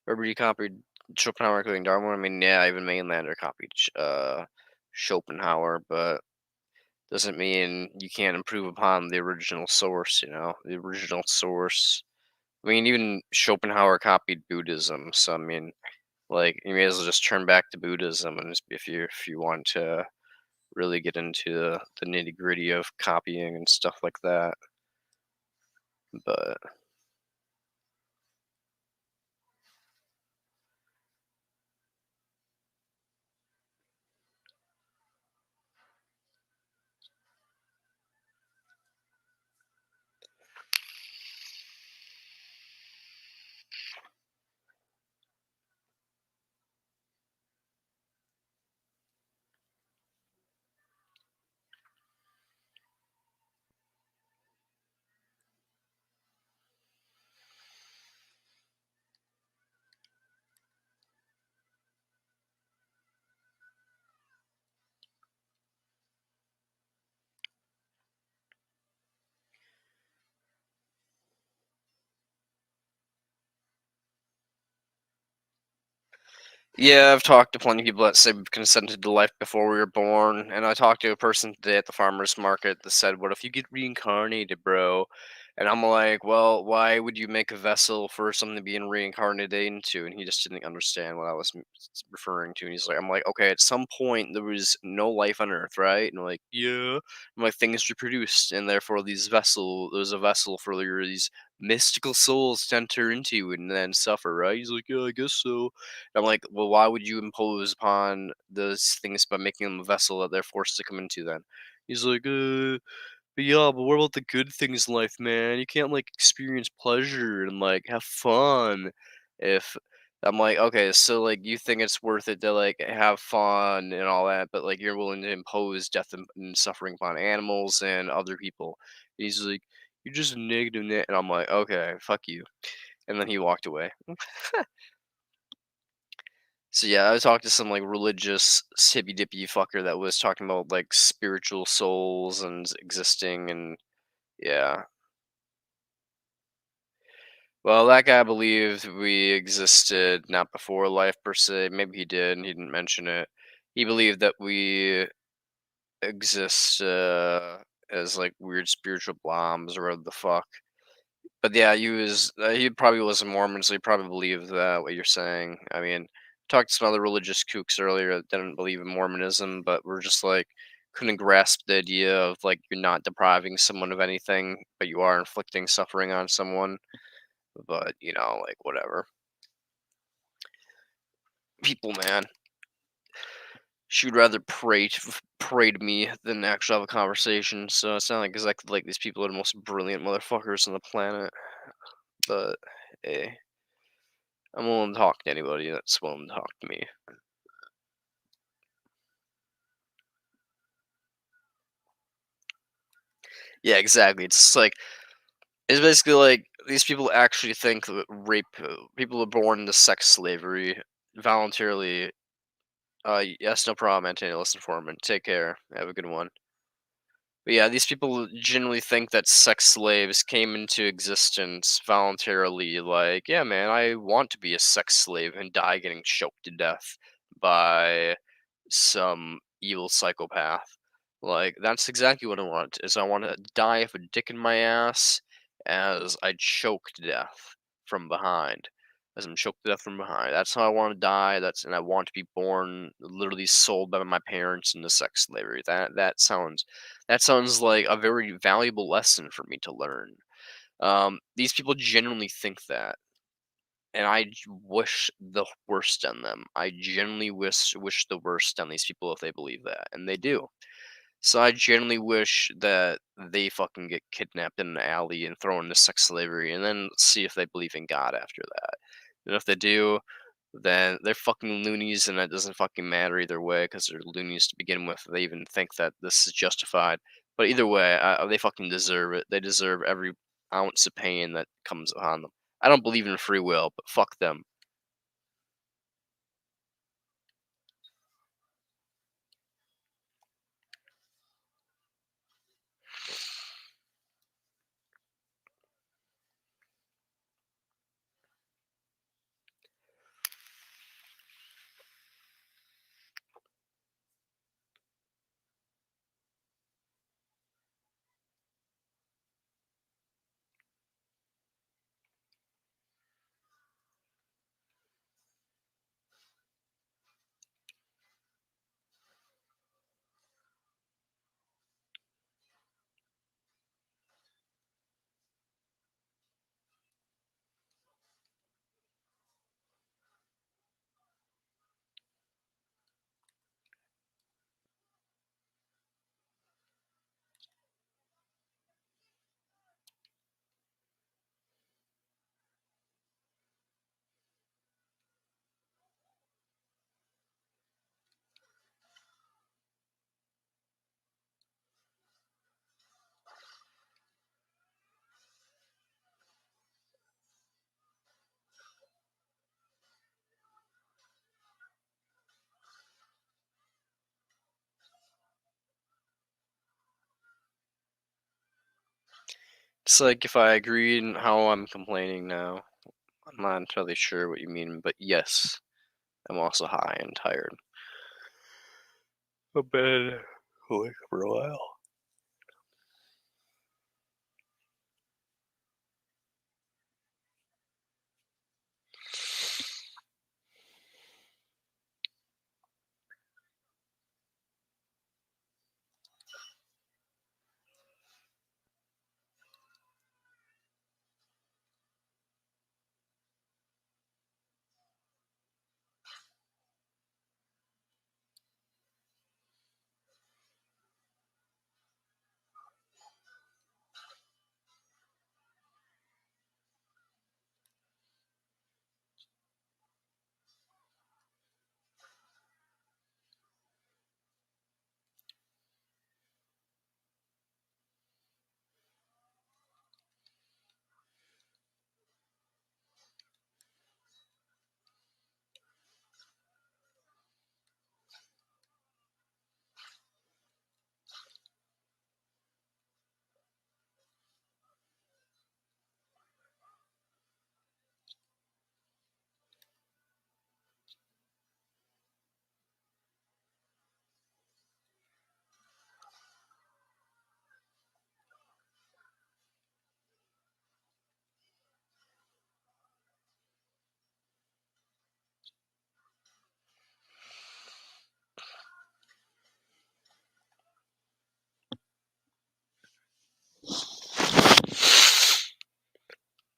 everybody copied Schopenhauer, including Darwin. I mean, yeah, even Mainlander copied Schopenhauer, but doesn't mean you can't improve upon the original source. The original source. I mean, even Schopenhauer copied Buddhism, so I mean, like, you may as well just turn back to Buddhism, and if you want to really get into the nitty gritty of copying and stuff like that. But yeah, I've talked to plenty of people that say we've consented to life before we were born, and I talked to a person today at the farmers market that said, "What if you get reincarnated, bro?" And I'm like, "Well, why would you make a vessel for something being reincarnated into?" And he just didn't understand what I was referring to. And he's like, "I'm like, okay, at some point there was no life on Earth, right?" And I'm like, "Yeah." I'm like, "Things reproduced, and therefore there's a vessel for these mystical souls to enter into and then suffer, right?" He's like, "Yeah, I guess so." I'm like, well, why would you impose upon those things by making them a vessel that they're forced to come into then? He's like, but yeah, but what about the good things in life, man? You can't like experience pleasure and like have fun if I'm like, okay, so like you think it's worth it to like have fun and all that, but like you're willing to impose death and suffering upon animals and other people. He's like, you're just negative, and I'm like, okay, fuck you. And then he walked away. So yeah, I talked to some like religious hippy dippy fucker that was talking about like spiritual souls and existing and yeah. Well, that guy believed we existed not before life per se. Maybe he did and he didn't mention it. He believed that we exist as like weird spiritual blobs or whatever the fuck. But yeah, he probably was a Mormon, so he probably believed that what you're saying. I mean, talked to some other religious kooks earlier that didn't believe in Mormonism, but were just like couldn't grasp the idea of like you're not depriving someone of anything, but you are inflicting suffering on someone. But like whatever. People, man, she'd rather pray to me than actually have a conversation. So it's not like exactly like these people are the most brilliant motherfuckers on the planet. But hey. I'm willing to talk to anybody that's willing to talk to me. Yeah, exactly. It's basically like these people actually think that rape people are born into sex slavery voluntarily. Yes, no problem, Antonio. Listen for me. Take care. Have a good one. But yeah, these people generally think that sex slaves came into existence voluntarily. Like, yeah, man, I want to be a sex slave and die getting choked to death by some evil psychopath. Like, that's exactly what I want. Is I want to die with a dick in my ass as I choke to death from behind. As I'm choked to death from behind. That's how I want to die. And I want to be born, literally sold by my parents into sex slavery. That sounds like a very valuable lesson for me to learn. These people genuinely think that, and wish the worst on them. I genuinely wish the worst on these people if they believe that, and they do. So I genuinely wish that they fucking get kidnapped in an alley and thrown into sex slavery, and then see if they believe in God after that. And if they do, then they're fucking loonies, and it doesn't fucking matter either way because they're loonies to begin with. They even think that this is justified. But either way, they fucking deserve it. They deserve every ounce of pain that comes upon them. I don't believe in free will, but fuck them. It's like if I agree in how I'm complaining now. I'm not entirely sure what you mean, but yes, I'm also high and tired. I've been awake for a while.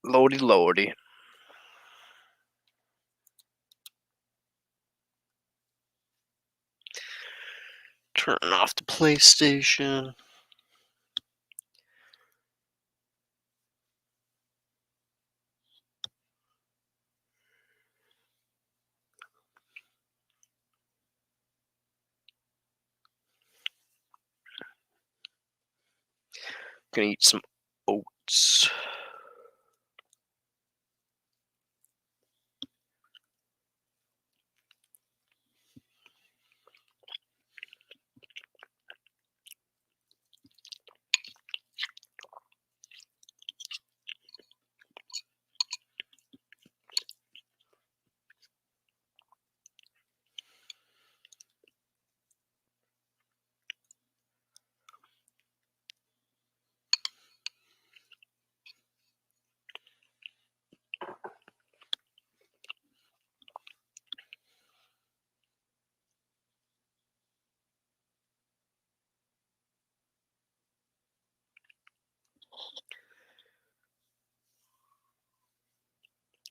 Lordy, lordy. Turning off the PlayStation. Gonna eat some oats.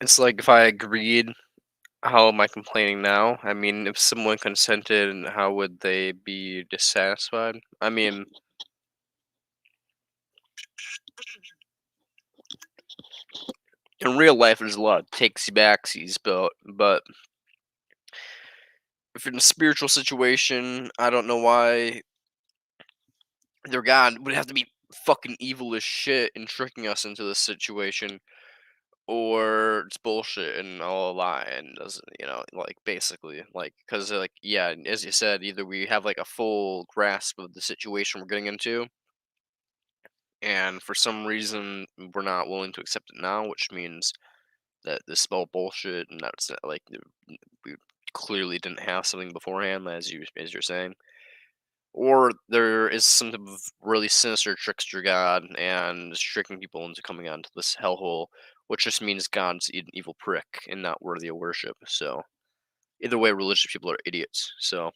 It's like if I agreed, how am I complaining now? I mean, if someone consented, how would they be dissatisfied? I mean, in real life, there's a lot of takesy backsies, but if in a spiritual situation, I don't know why their god would have to be fucking evil as shit and tricking us into this situation, or it's bullshit and all a lie and doesn't, like basically, like, because like, yeah, as you said, either we have like a full grasp of the situation we're getting into, and for some reason we're not willing to accept it now, which means that this is all bullshit and that's not, like we clearly didn't have something beforehand, as you're saying, or there is some type of really sinister trickster god and is tricking people into coming onto this hellhole, which just means God's an evil prick and not worthy of worship. So either way, religious people are idiots. So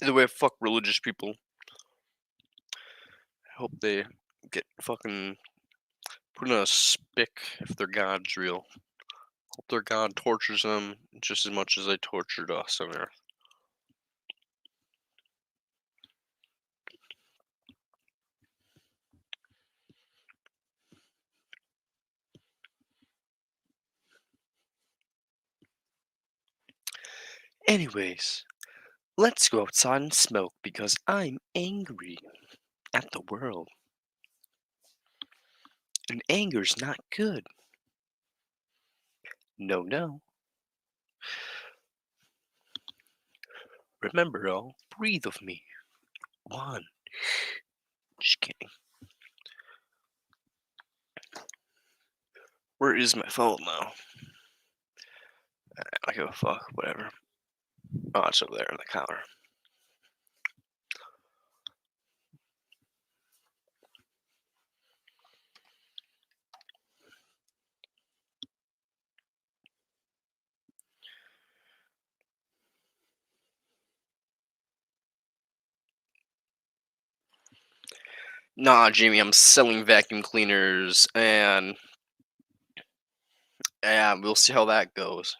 either way, fuck religious people. I hope they get fucking put in a spick if their God's real. Hope their God tortures them just as much as they tortured us on Earth. Anyways, let's go outside and smoke because I'm angry at the world. And anger's not good. No, no. Remember, all. Breathe with me. One. Just kidding. Where is my phone now? I don't give a fuck. Whatever. Oh, it's over there on the counter. Nah, Jamie, I'm selling vacuum cleaners, and yeah, we'll see how that goes.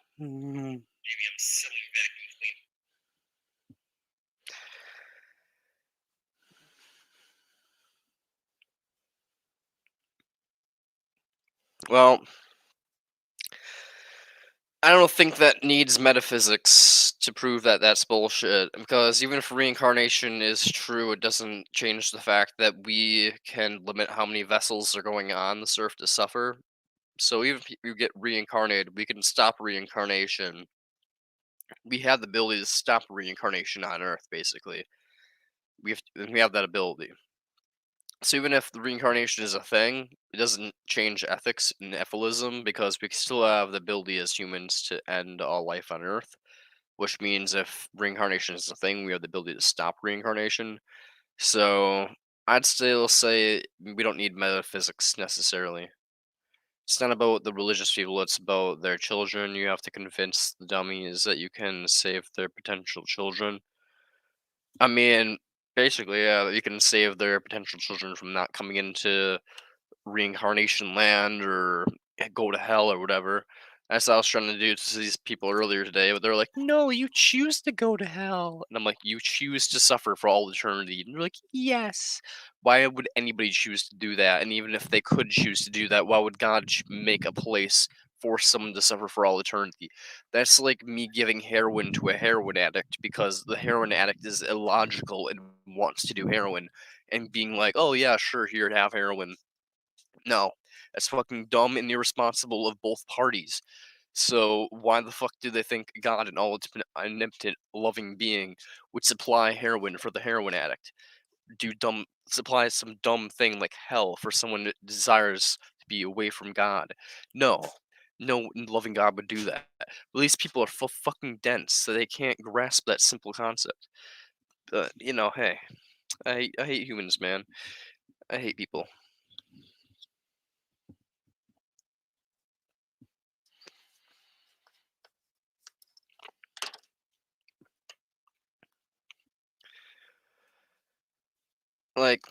Well, I don't think that needs metaphysics to prove that that's bullshit. Because even if reincarnation is true, it doesn't change the fact that we can limit how many vessels are going on this earth to suffer. So even if you get reincarnated, we can stop reincarnation. We have the ability to stop reincarnation on Earth, basically. We have that ability. So even if the reincarnation is a thing, it doesn't change ethics and ethilism because we still have the ability as humans to end all life on Earth. Which means if reincarnation is a thing, we have the ability to stop reincarnation. So I'd still say we don't need metaphysics necessarily. It's not about the religious people, it's about their children. You have to convince the dummies that you can save their potential children. I mean, basically, yeah, you can save their potential children from not coming into reincarnation land or go to hell or whatever. That's what I was trying to do to these people earlier today, but they're like, "No, you choose to go to hell," and I'm like, "You choose to suffer for all eternity," and they're like, "Yes." Why would anybody choose to do that? And even if they could choose to do that, why would God make a place for someone to suffer for all eternity? That's like me giving heroin to a heroin addict because the heroin addict is illogical and wants to do heroin, and being like, "Oh yeah, sure, here, have heroin." No, that's fucking dumb and irresponsible of both parties. So why the fuck do they think God, an all omnipotent, loving being, would supply heroin for the heroin addict? Supply some dumb thing like hell for someone that desires to be away from God? No, no loving God would do that. But these people are fucking dense, so they can't grasp that simple concept. But hey, I hate humans, man. I hate people. Like,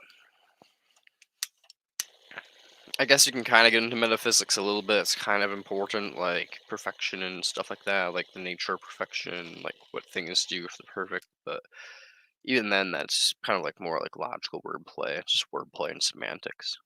I guess you can kind of get into metaphysics a little bit. It's kind of important, like perfection and stuff like that, like the nature of perfection, like what things do for the perfect. But even then, that's kind of like more like logical wordplay. It's just wordplay and semantics.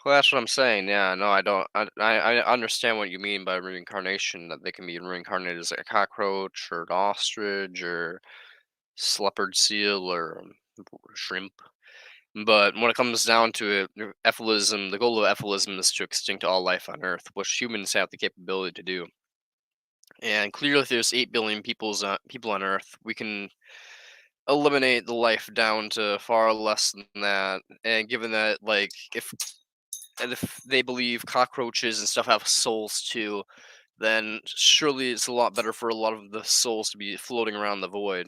Well, that's what I'm saying. Yeah, no, I don't. I understand what you mean by reincarnation. That they can be reincarnated as like a cockroach or an ostrich or leopard seal or shrimp. But when it comes down to it, the goal of ephilism is to extinct all life on Earth, which humans have the capability to do. And clearly, if there's 8 billion people on Earth, we can eliminate the life down to far less than that. And given that, like, if they believe cockroaches and stuff have souls too, then surely it's a lot better for a lot of the souls to be floating around the void.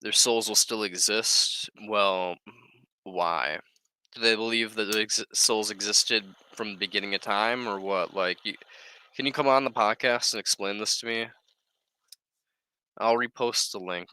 Their souls will still exist. Well, why? Do they believe that the souls existed from the beginning of time, or what? Like, can you come on the podcast and explain this to me? I'll repost the link.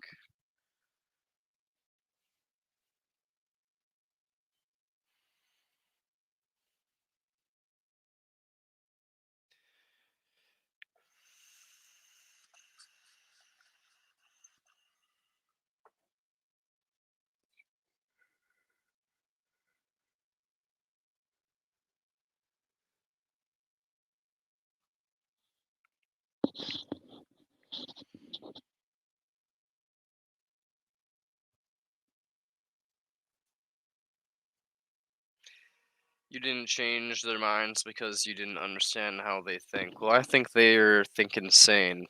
You didn't change their minds because you didn't understand how they think. Well, I think they're thinking sane.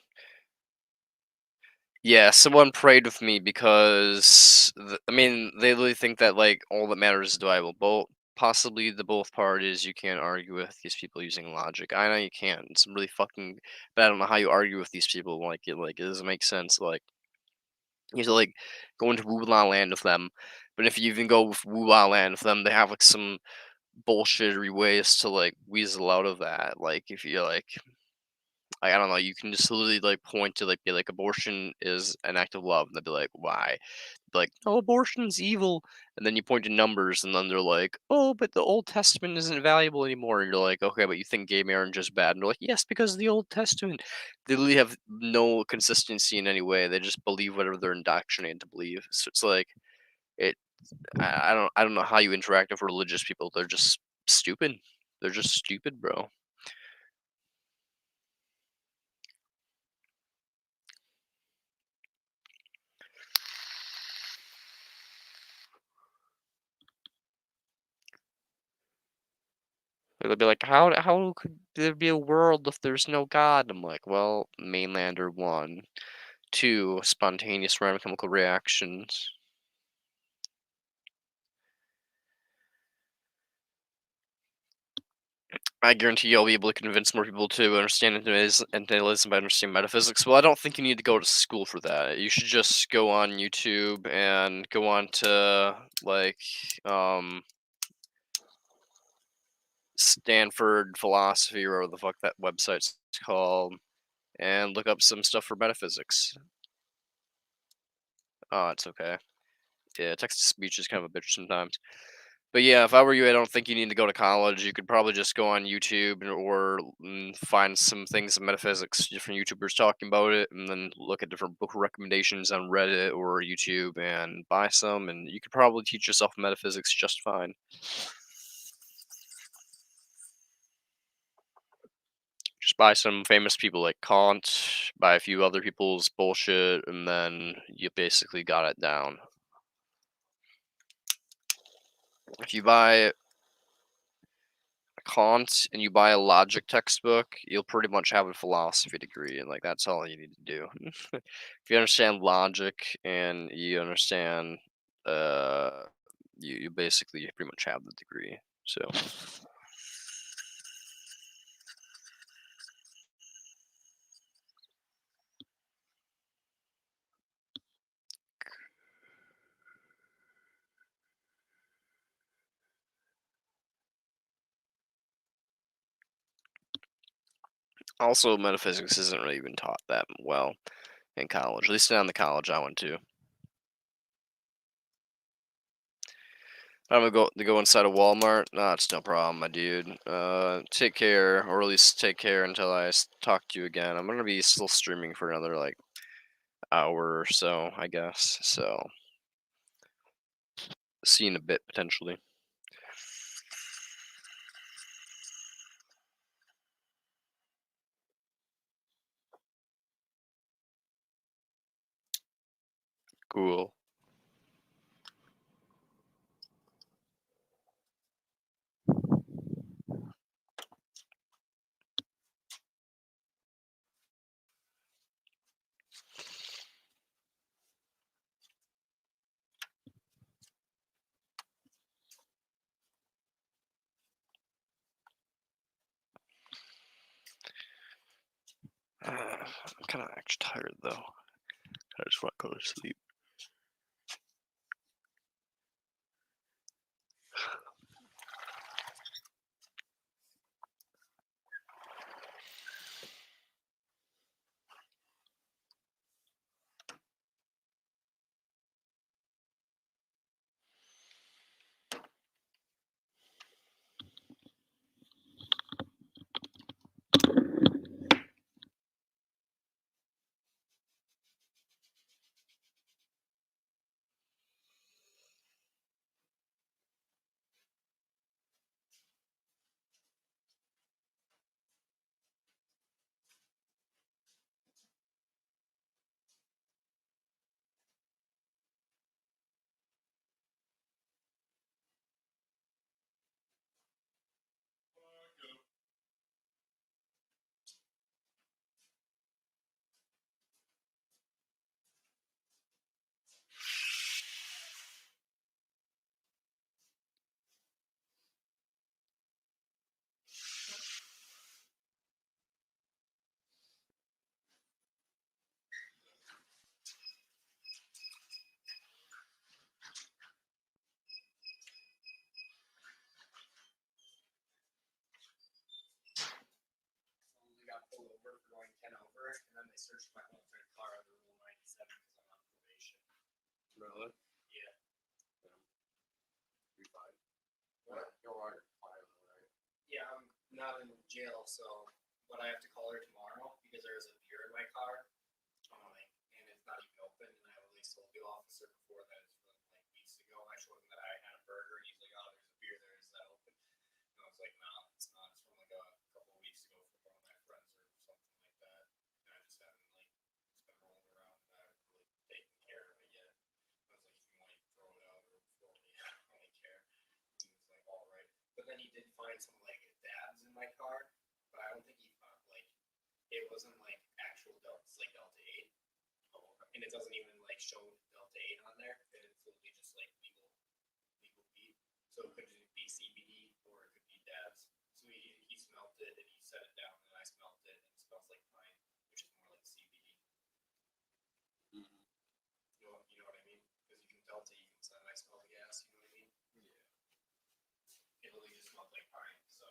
Yeah, someone prayed with me because I mean, they really think that like all that matters is do both. Possibly the both part is you can't argue with these people using logic. I know you can't. It's really fucking. But I don't know how you argue with these people. Like it doesn't make sense. Like you have to like go into Wu La Land with them. But if you even go with Wu La Land with them, they have like some bullshittery ways to like weasel out of that. Like if you like I don't know, you can just literally like point to like be like abortion is an act of love, and they'll be like, why? Be like, oh, abortion's evil, and then you point to numbers, and then they're like, oh, but the Old Testament isn't valuable anymore, and you're like, okay, but you think gay marriage is bad, and they're like, yes, because of the Old Testament. They really have no consistency in any way. They just believe whatever they're indoctrinated to believe. So it's like it. I don't know how you interact with religious people. They're just stupid. They're just stupid, bro. They'll be like, how could there be a world if there's no God? I'm like, well, mainlander one, two, spontaneous random chemical reactions. I guarantee you I'll be able to convince more people to understand anti-Nihilism by understanding metaphysics. Well, I don't think you need to go to school for that. You should just go on YouTube and go on to like um Stanford philosophy or whatever the fuck that website's called, and look up some stuff for metaphysics. Oh, it's okay. Yeah, text to speech is kind of a bitch sometimes. But yeah, if I were you, I don't think you need to go to college. You could probably just go on YouTube or find some things in metaphysics, different YouTubers talking about it, and then look at different book recommendations on Reddit or YouTube and buy some, and you could probably teach yourself metaphysics just fine. Just buy some famous people like Kant, buy a few other people's bullshit, and then you basically got it down. If you buy Kant and you buy a logic textbook, you'll pretty much have a philosophy degree, and like that's all you need to do. If you understand logic and you understand, uh, you basically pretty much have the degree. So also metaphysics isn't really even taught that well in college, at least not in the college I went to. I'm gonna go inside a Walmart. Nah, it's no problem, my dude. Take care, or at least take care until I talk to you again. I'm gonna be still streaming for another like hour or so, I guess. So, see you in a bit potentially. Cool. I'm kind of actually tired though. I just want to go to sleep. they searched my home for the car under Rule 97 because I'm on probation. Really? Yeah. You're fine. What? You're alright, fine, right? Yeah, I'm not in jail, so but I have to call her tomorrow because there's a beer in my car, and it's not even open. And I released told the officer before that it's from like weeks ago. I showed him that I had a burger, and he's like, "Oh, there's a beer there. Is that open?" And I was like, "No, it's not. It's from like a couple of weeks ago from one of my friends or something like that." And I just haven't like it's been rolling around, and I haven't really taken care of it yet. I was like, "You can like throw it out or throw me. I don't really care." He was like, "All right." But then he did find some like dabs in my car, but I don't think he found like it wasn't like actual Delta, it's like Delta 8. And it doesn't even like show Delta 8 on there. It's literally just like legal weed. So it could be CBD or it could be dabs. So he smelled it and he set it down, and I smelled it and it smells like pine, which is more like CBD. Mm-hmm. You know what I mean? Because you can Delta, you can say I smell the gas. You know what I mean? Yeah. It really just smelled like pine. So.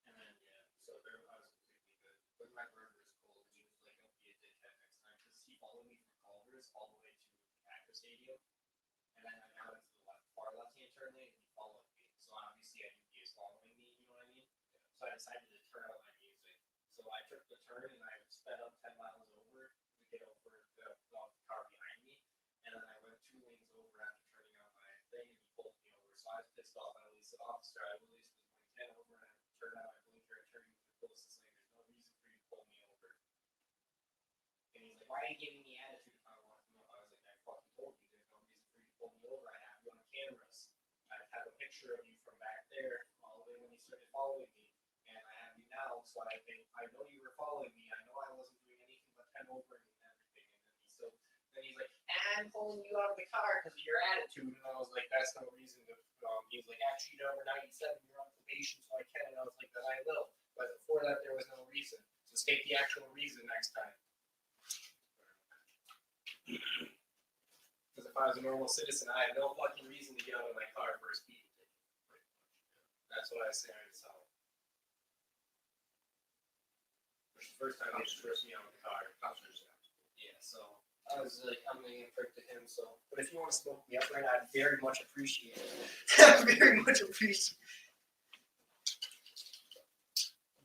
And then yeah, so there I was completely good. But my burger is cold, and he was like, "Don't be a dickhead next time," because he followed me from Culver's all the way to Packer Stadium, and then I got into the far left-hand turn lane, and he followed me. So obviously I knew he was following me. You know what I mean? So I decided to turn out my music. So I took the turn and I sped up 10 miles over to get over the car behind me, and then I went 2 lanes over after turning on my thing, and he pulled me over. So I was pissed off. I released the officer. I released his 110 over, and I turned on my blinker. I turned the closest lane. There's no reason for you to pull me over. And he's like, "Why are you giving me attitude if I want to know?" I was like, "I fucking told you there's no reason for you to pull me over. I have you on cameras. I have a picture of you from back there all the way when you started following me, and I have you now, so I think I know you were following me. I know I wasn't doing anything but 10 over and everything." And then he's like, "I'm pulling you out of the car because of your attitude." And I was like, "That's no reason to." He was like, "Actually, you're over 97. You're on probation, so I can." And I was like, "Then I will." But before that, there was no reason. So state the actual reason next time. Because if I was a normal citizen, I had no fucking reason to get out of my car for a speeding ticket. That's what I say I saw. Which the first time they just forced me out of the car. Yeah, so I was like, I'm gonna get pricked to him. So, but if you want to smoke me up right now, I'd very much appreciate it. I'd very much appreciate it.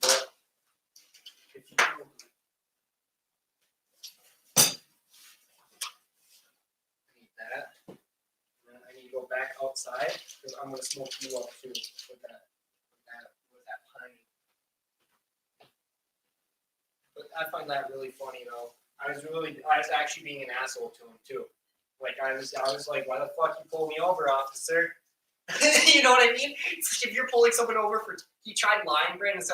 But if you do, I need that. And then I need to go back outside because I'm gonna smoke you up too with that pine. But I find that really funny though. I was actually being an asshole to him too. Like I was like, "Why the fuck you pull me over, officer?" You know what I mean? If you're pulling someone over he tried lying, Brandon, and said